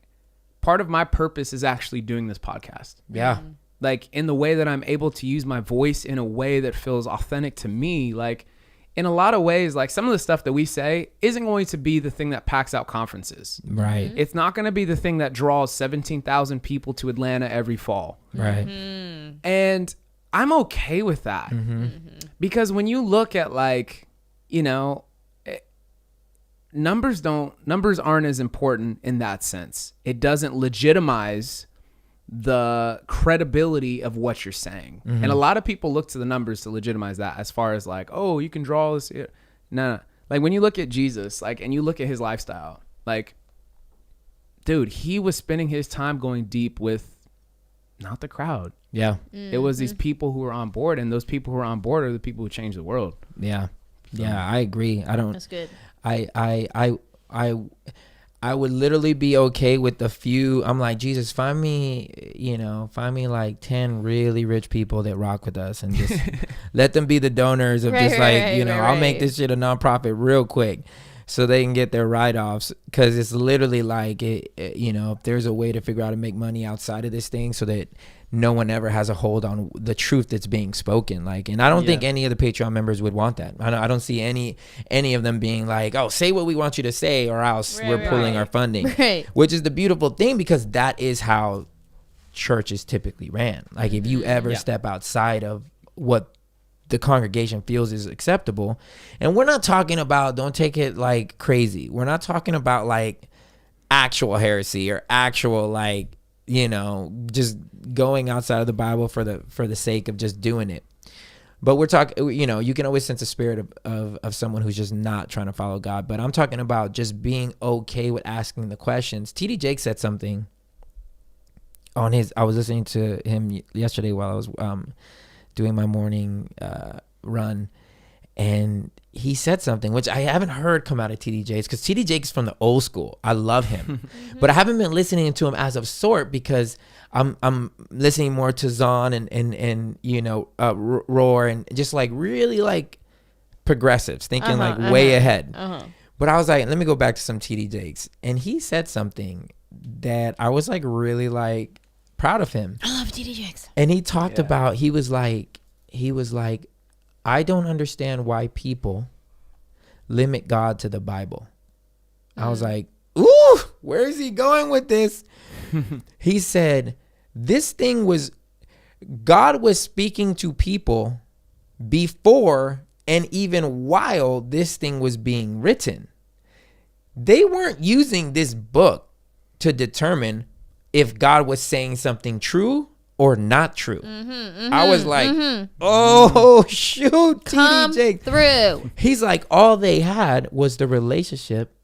part of my purpose is actually doing this podcast. Yeah. Like in the way that I'm able to use my voice in a way that feels authentic to me. Like in a lot of ways, like some of the stuff that we say isn't going to be the thing that packs out conferences. Right. It's not going to be the thing that draws 17,000 people to Atlanta every fall. Right. And I'm okay with that. Because when you look at like, you know, numbers aren't as important in that sense. It doesn't legitimize the credibility of what you're saying. And a lot of people look to the numbers to legitimize that, as far as like, oh, you can draw this. No. Like when you look at Jesus, like, and you look at his lifestyle, like, dude, he was spending his time going deep with not the crowd. Yeah. It was these people who were on board, and those people who are on board are the people who change the world. Yeah. Yeah, I agree. That's good. I would literally be okay with the few. I'm like, Jesus, find me like 10 really rich people that rock with us, and just let them be the donors of I'll make this shit a nonprofit real quick so they can get their write-offs. Because it's literally like, if there's a way to figure out how to make money outside of this thing so that no one ever has a hold on the truth that's being spoken. Like, and I don't think any of the Patreon members would want that. I don't see any of them being like, oh, say what we want you to say or else we're pulling our funding. Right. Which is the beautiful thing, because that is how churches typically ran. Like, if you ever step outside of what the congregation feels is acceptable, and we're not talking about, don't take it like crazy, we're not talking about like actual heresy or actual like, just going outside of the Bible for the sake of just doing it. But we're talking, you can always sense a spirit of someone who's just not trying to follow God. But I'm talking about just being okay with asking the questions. T.D. Jakes said something on I was listening to him yesterday while I was doing my morning run, and he said something which I haven't heard come out of T.D. Jakes, because T.D. Jakes is from the old school. I love him, but I haven't been listening to him as of sort, because I'm listening more to Zahn and Roar, and just like really like progressives, thinking way ahead. But I was like, let me go back to some T.D. Jakes, and he said something that I was like really like proud of him. I love T.D. Jakes. And he talked about, he was like, I don't understand why people limit God to the Bible. I was like, ooh, where is he going with this? He said, God was speaking to people before and even while this thing was being written. They weren't using this book to determine if God was saying something true or not true. I was like, oh, shoot, Come T.D. Jakes. through. He's like, all they had was the relationship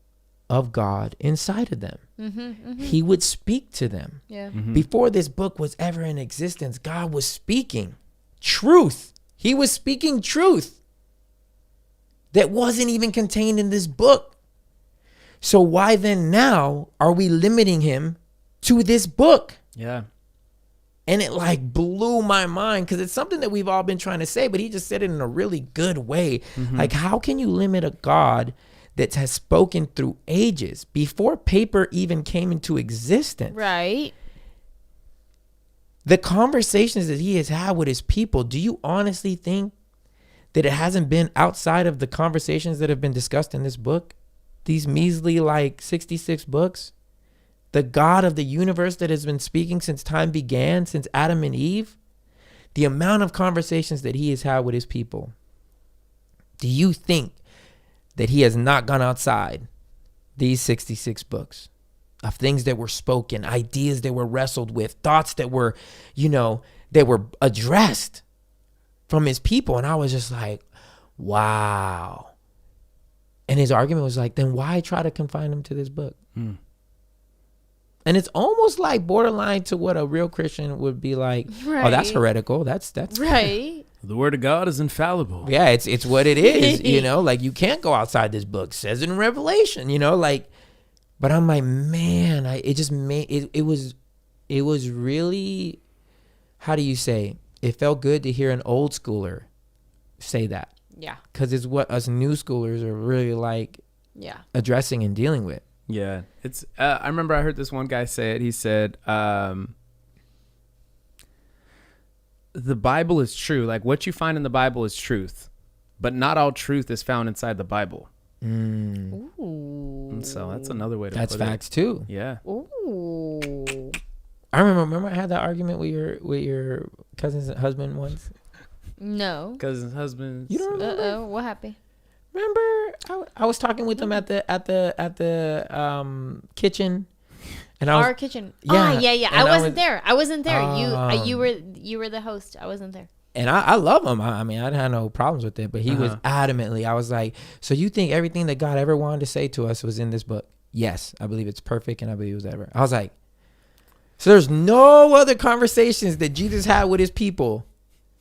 of God inside of them. He would speak to them. Before this book was ever in existence, God was speaking truth. He was speaking truth that wasn't even contained in this book. So why then now are we limiting him to this book? Yeah. And it like blew my mind, because it's something that we've all been trying to say, but he just said it in a really good way. Like, how can you limit a God that has spoken through ages before paper even came into existence? Right. The conversations that he has had with his people, do you honestly think that it hasn't been outside of the conversations that have been discussed in this book? These measly like 66 books? The God of the universe that has been speaking since time began, since Adam and Eve, the amount of conversations that he has had with his people. Do you think that he has not gone outside these 66 books of things that were spoken, ideas that were wrestled with, thoughts that were, that were addressed from his people? And I was just like, wow. And his argument was like, then why try to confine him to this book? And it's almost like borderline to what a real Christian would be like. Right. Oh, that's heretical. That's right. The word of God is infallible. Yeah, it's what it is. Like, you can't go outside this book. It says it in Revelation. But I'm like, man, it just made it was really, how do you say? It felt good to hear an old schooler say that. Yeah. Because it's what us new schoolers are really like. Yeah. Addressing and dealing with. Yeah, it's. I remember I heard this one guy say it. He said, "The Bible is true. Like, what you find in the Bible is truth, but not all truth is found inside the Bible." Ooh. And so that's another way to That's put facts too. Yeah. Ooh. I remember I had that argument with your cousin's husband once. No. Cousin's husband. You don't remember? What happened? Remember, I was talking with him at the kitchen, and our kitchen. Yeah, yeah. I wasn't there. You were the host. I wasn't there. And I love him. I mean, I didn't have no problems with it, but he was adamantly. I was like, so you think everything that God ever wanted to say to us was in this book? Yes, I believe it's perfect, and I believe it was ever. I was like, So there's no other conversations that Jesus had with his people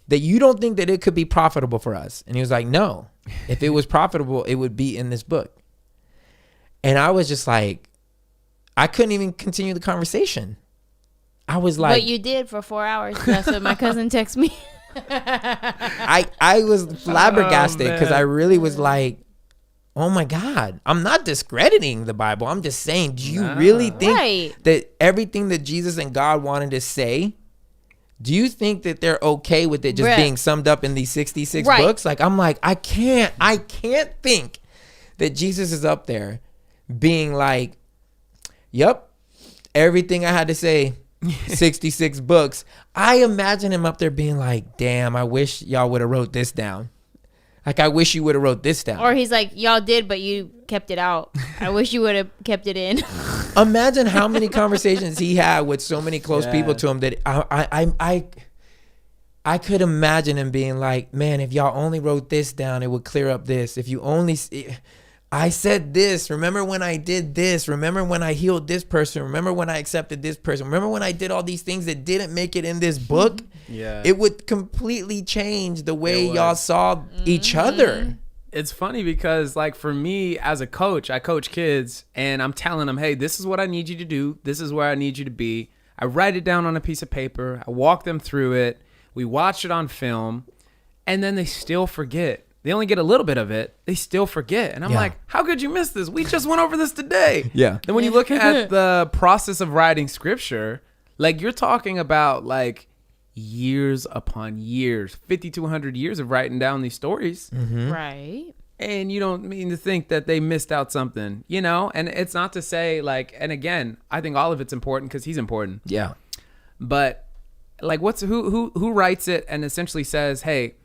that you don't think that it could be profitable for us. And he was like, no, if it was profitable, it would be in this book. And I was just like, I couldn't even continue the conversation. I was like, but you did for 4 hours. That's what my cousin texted me. I was flabbergasted because I really was like, oh my God, I'm not discrediting the Bible. I'm just saying, do you really think that everything that Jesus and God wanted to say, do you think that they're okay with it just being summed up in these 66 books? Like, I'm like, I can't think that Jesus is up there being like, yep, everything I had to say, 66 books. I imagine him up there being like, damn, I wish y'all would have wrote this down. Like, I wish you would have wrote this down. Or he's like, y'all did, but you kept it out. I wish you would have kept it in. Imagine how many conversations he had with so many close people to him that I could imagine him being like, man, if y'all only wrote this down, it would clear up this. If you only, I said this. Remember when I did this? Remember when I healed this person? Remember when I accepted this person? Remember when I did all these things that didn't make it in this book? Yeah. It would completely change the way y'all saw each other. It's funny because, like, for me as a coach, I coach kids and I'm telling them, hey, this is what I need you to do. This is where I need you to be. I write it down on a piece of paper. I walk them through it. We watch it on film, and then they still forget. They only get a little bit of it. They still forget. And I'm like, how could you miss this? We just went over this today. Yeah. Then when you look at the process of writing scripture, like, you're talking about like years upon years, 50 to 100 years of writing down these stories. Mm-hmm. Right. And you don't mean to think that they missed out something, you know? And it's not to say, like, and again, I think all of it's important because he's important. Yeah. But like, who writes it and essentially says, hey,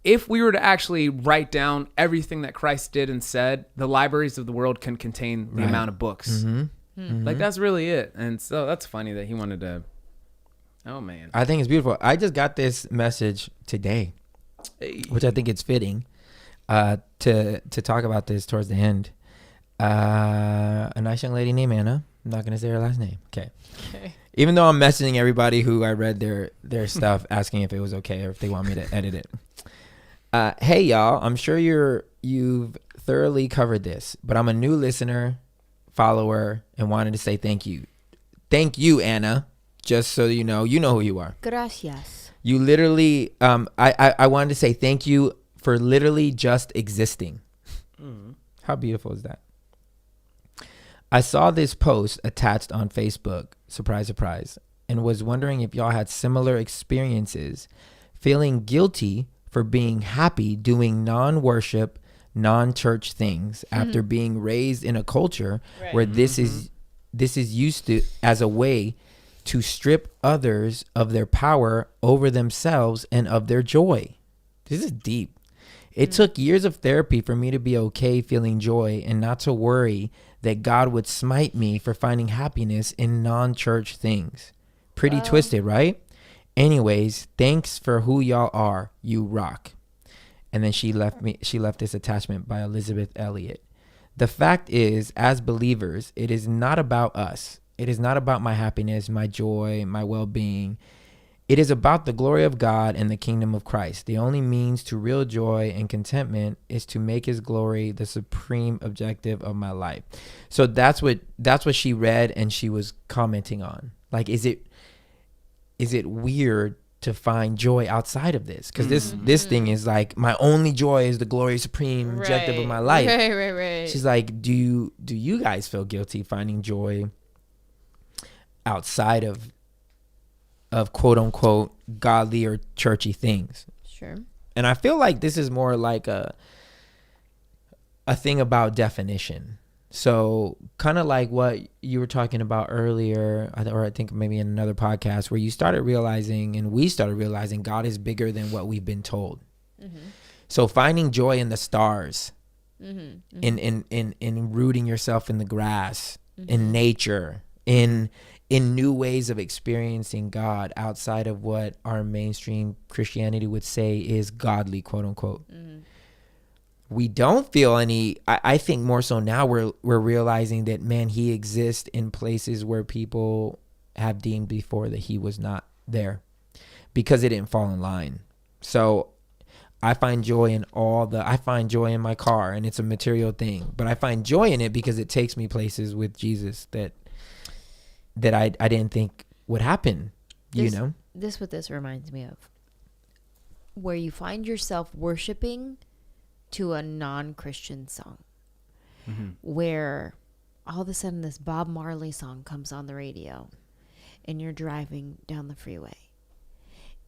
if we were to actually write down everything that Christ did and said, the libraries of the world can contain the amount of books. Mm-hmm. Mm-hmm. Like, that's really it. And so that's funny that he wanted to. Oh man, I think it's beautiful. I just got this message today, which I think it's fitting to talk about this towards the end. A nice young lady named Anna. I'm not gonna say her last name. Okay. Even though I'm messaging everybody who I read their stuff, asking if it was okay or if they want me to edit it. Hey y'all, I'm sure you've thoroughly covered this, but I'm a new listener, follower, and wanted to say thank you. Thank you, Anna. Just so you know who you are. Gracias. You literally, I wanted to say thank you for literally just existing. How beautiful is that? I saw this post attached on Facebook, surprise, surprise, and was wondering if y'all had similar experiences, feeling guilty for being happy doing non-worship, non-church things after being raised in a culture where this is used to as a way to strip others of their power over themselves and of their joy. This is deep. It took years of therapy for me to be okay feeling joy and not to worry that God would smite me for finding happiness in non-church things. Pretty twisted, right? Anyways, thanks for who y'all are. You rock. And then she left this attachment by Elizabeth Elliott. The fact is, as believers, it is not about us. It is not about my happiness, my joy, my well-being. It is about the glory of God and the kingdom of Christ. The only means to real joy and contentment is to make his glory the supreme objective of my life. So that's what she read and she was commenting on. Like, is it weird to find joy outside of this? Because this thing is like, my only joy is the glory supreme objective of my life. Right. She's like, do you guys feel guilty finding joy outside of quote unquote godly or churchy things? Sure. And I feel like this is more like a thing about definition. So kind of like what you were talking about earlier, or I think maybe in another podcast, where you started realizing, and we started realizing, God is bigger than what we've been told. So finding joy in the stars, in rooting yourself in the grass, in nature, in new ways of experiencing God outside of what our mainstream Christianity would say is godly, quote unquote. We don't feel any, I think more so now we're realizing that, man, he exists in places where people have deemed before that he was not there because it didn't fall in line. So I find joy in I find joy in my car, and it's a material thing, but I find joy in it because it takes me places with Jesus that I didn't think would happen, What this reminds me of, where you find yourself worshiping to a non-Christian song, where all of a sudden this Bob Marley song comes on the radio and you're driving down the freeway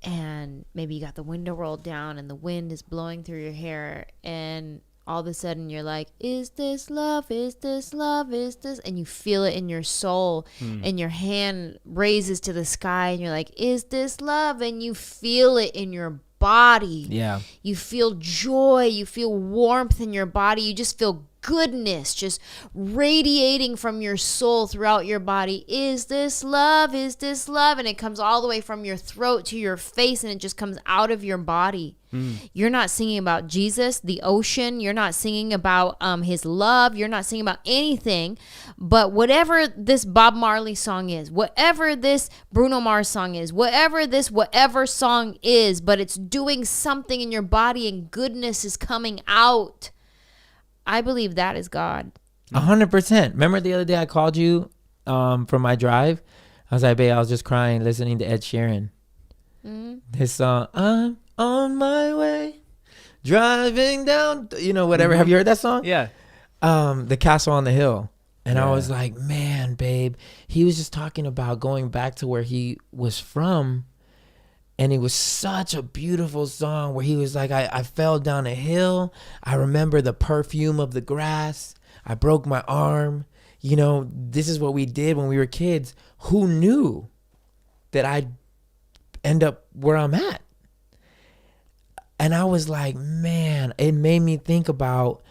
and maybe you got the window rolled down and the wind is blowing through your hair, and all of a sudden you're like, is this love? Is this love? Is this? And you feel it in your soul, and your hand raises to the sky and you're like, is this love? And you feel it in your body. Yeah. You feel joy. You feel warmth in your body. You just feel goodness just radiating from your soul throughout your body. Is this love? Is this love? And it comes all the way from your throat to your face, and it just comes out of your body. You're not singing about Jesus, the ocean. You're not singing about his love. You're not singing about anything. But whatever this Bob Marley song is, whatever this Bruno Mars song is, whatever song is, but it's doing something in your body and goodness is coming out. I believe that is God. 100%. Remember the other day I called you from my drive? I was like, babe, I was just crying listening to Ed Sheeran. This song, I'm on my way, driving down, whatever. Have you heard that song? Yeah. The Castle on the Hill. And I was like, man, babe, he was just talking about going back to where he was from. And it was such a beautiful song where he was like, I fell down a hill. I remember the perfume of the grass. I broke my arm. This is what we did when we were kids. Who knew that I'd end up where I'm at? And I was like, man, it made me think about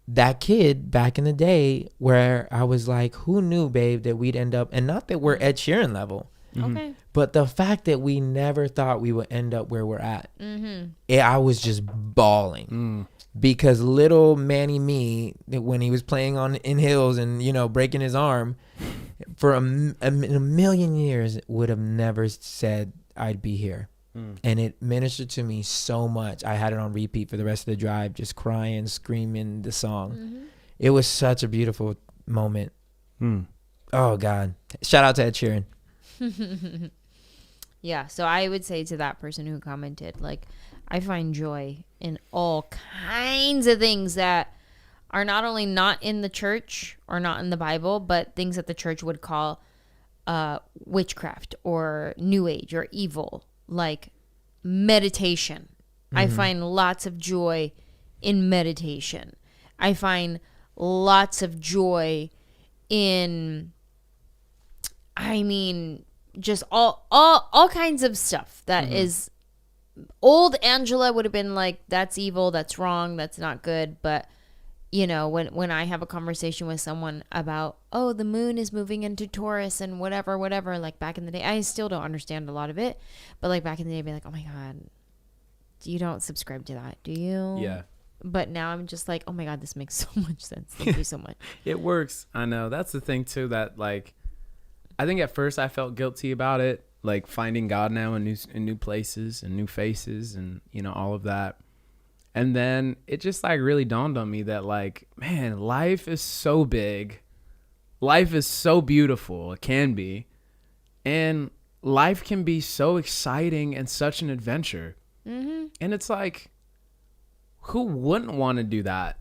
that kid back in the day where I was like, who knew, babe, that we'd end up, and not that we're Ed Sheeran level. Okay. But the fact that we never thought we would end up where we're at, I was just bawling because little Manny me, when he was playing in hills and, breaking his arm, for a million years would have never said I'd be here. And it ministered to me so much. I had it on repeat for the rest of the drive, just crying, screaming the song. It was such a beautiful moment. Oh, God. Shout out to Ed Sheeran. Yeah, so I would say to that person who commented, like, I find joy in all kinds of things that are not only not in the church or not in the Bible, but things that the church would call witchcraft or new age or evil, like meditation. I find lots of joy in meditation. I find lots of joy in, just all kinds of stuff that is old. Angela would have been like, that's evil, that's wrong, that's not good. But when I have a conversation with someone about, oh, the moon is moving into Taurus and whatever, like back in the day, I still don't understand a lot of it, but like back in the day, I'd be like, oh my God, you don't subscribe to that, do you? Yeah. But now I'm just like, oh my God, this makes so much sense. Thank you so much. It works. I know. That's the thing too, that like, I think at first I felt guilty about it, like finding God now in new places and new faces and, all of that. And then it just like really dawned on me that like, man, life is so big. Life is so beautiful. It can be. And life can be so exciting and such an adventure. And it's like, who wouldn't want to do that?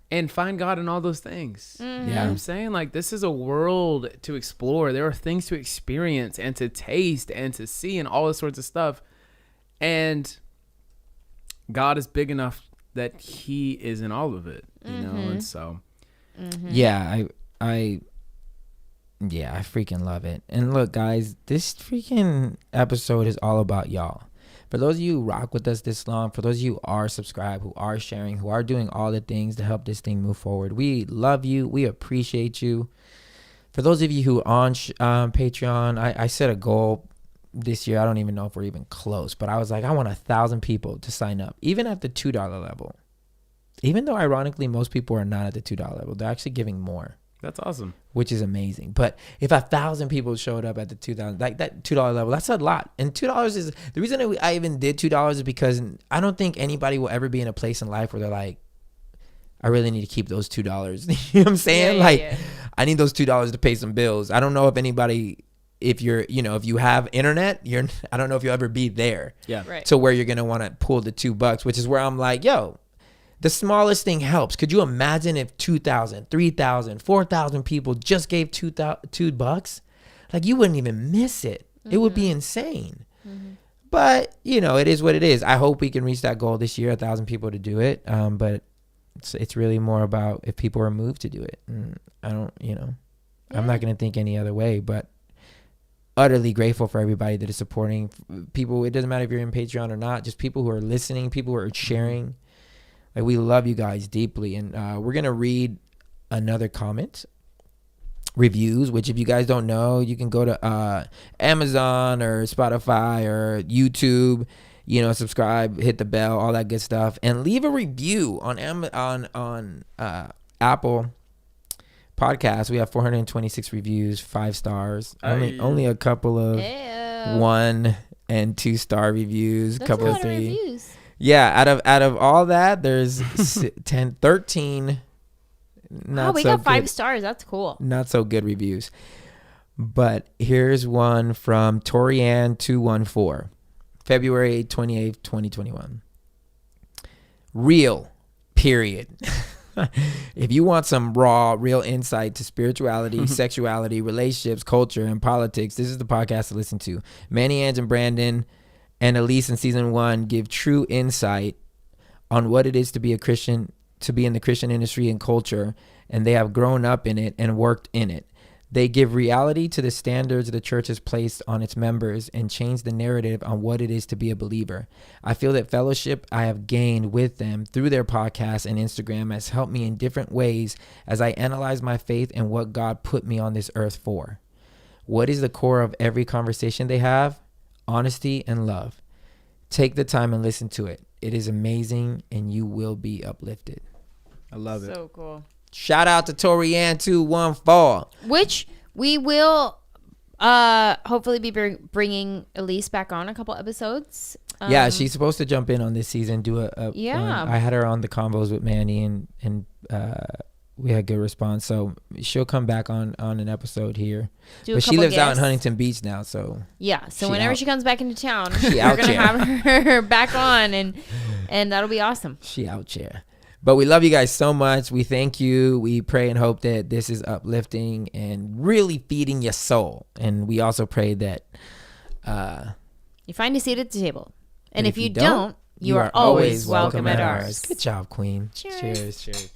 And find God in all those things. You know what I'm saying? Like, this is a world to explore. There are things to experience and to taste and to see and all this sorts of stuff. And God is big enough that he is in all of it, and so. Yeah, I freaking love it. And look, guys, this freaking episode is all about y'all. For those of you who rock with us this long, for those of you who are subscribed, who are sharing, who are doing all the things to help this thing move forward, we love you. We appreciate you. For those of you who are on Patreon, I set a goal this year. I don't even know if we're even close, but I was like, I want 1,000 people to sign up, even at the $2 level. Even though, ironically, most people are not at the $2 level. They're actually giving more. That's awesome. Which is amazing. But if 1,000 people showed up at the 2,000, like that $2 level, that's a lot. And $2 is the reason that I even did $2 is because I don't think anybody will ever be in a place in life where they're like, I really need to keep those $2. You know what I'm saying? I need those $2 to pay some bills. I don't know if anybody, if you're, if you have internet, I don't know if you'll ever be there. Yeah. Right. To where you're going to want to pull the $2, which is where I'm like, yo, the smallest thing helps. Could you imagine if 2,000, 3,000, 4,000 people just gave $2? Like, you wouldn't even miss it. It would be insane. But, it is what it is. I hope we can reach that goal this year, 1,000 people to do it. But it's really more about if people are moved to do it. And I don't, I'm not going to think any other way, but utterly grateful for everybody that is supporting people. It doesn't matter if you're in Patreon or not, just people who are listening, people who are sharing. Like, we love you guys deeply. And we're going to read another comment. Reviews, which if you guys don't know, you can go to Amazon or Spotify or YouTube, subscribe, hit the bell, all that good stuff, and leave a review on Apple Podcasts. We have 426 reviews, 5 stars. Only a couple of 1 and 2 star reviews, That's couple a of lot 3. reviews. Yeah, out of all that, there's 13 Wow, we got 5 stars. That's cool. not so good reviews. But here's one from Torianne214, February 28th, 2021. Real, period. If you want some raw, real insight to spirituality, sexuality, relationships, culture, and politics, this is the podcast to listen to. Manny, Ange, and Brandon and Elise in season 1 give true insight on what it is to be a Christian, to be in the Christian industry and culture, and they have grown up in it and worked in it. They give reality to the standards the church has placed on its members and change the narrative on what it is to be a believer. I feel that fellowship I have gained with them through their podcast and Instagram has helped me in different ways as I analyze my faith and what God put me on this earth for. What is the core of every conversation they have? Honesty and love. Take the time and listen to it. It is amazing and you will be uplifted. I love it. So cool. Shout out to Torianne214. Which we will hopefully be bringing Elise back on a couple episodes. Yeah, she's supposed to jump in on this season. Do a Yeah. I had her on the Convos with Manny and we had good response. So she'll come back on an episode here. But she lives out in Huntington Beach now, so yeah. So she whenever out. she comes back into town, She we're out gonna here. have her back on, and that'll be awesome. She out here. But we love you guys so much. We thank you. We pray and hope that this is uplifting and really feeding your soul. And we also pray that You find a seat at the table, and that if you don't, you are always welcome at ours. Good job, Queen. Cheers. Cheers.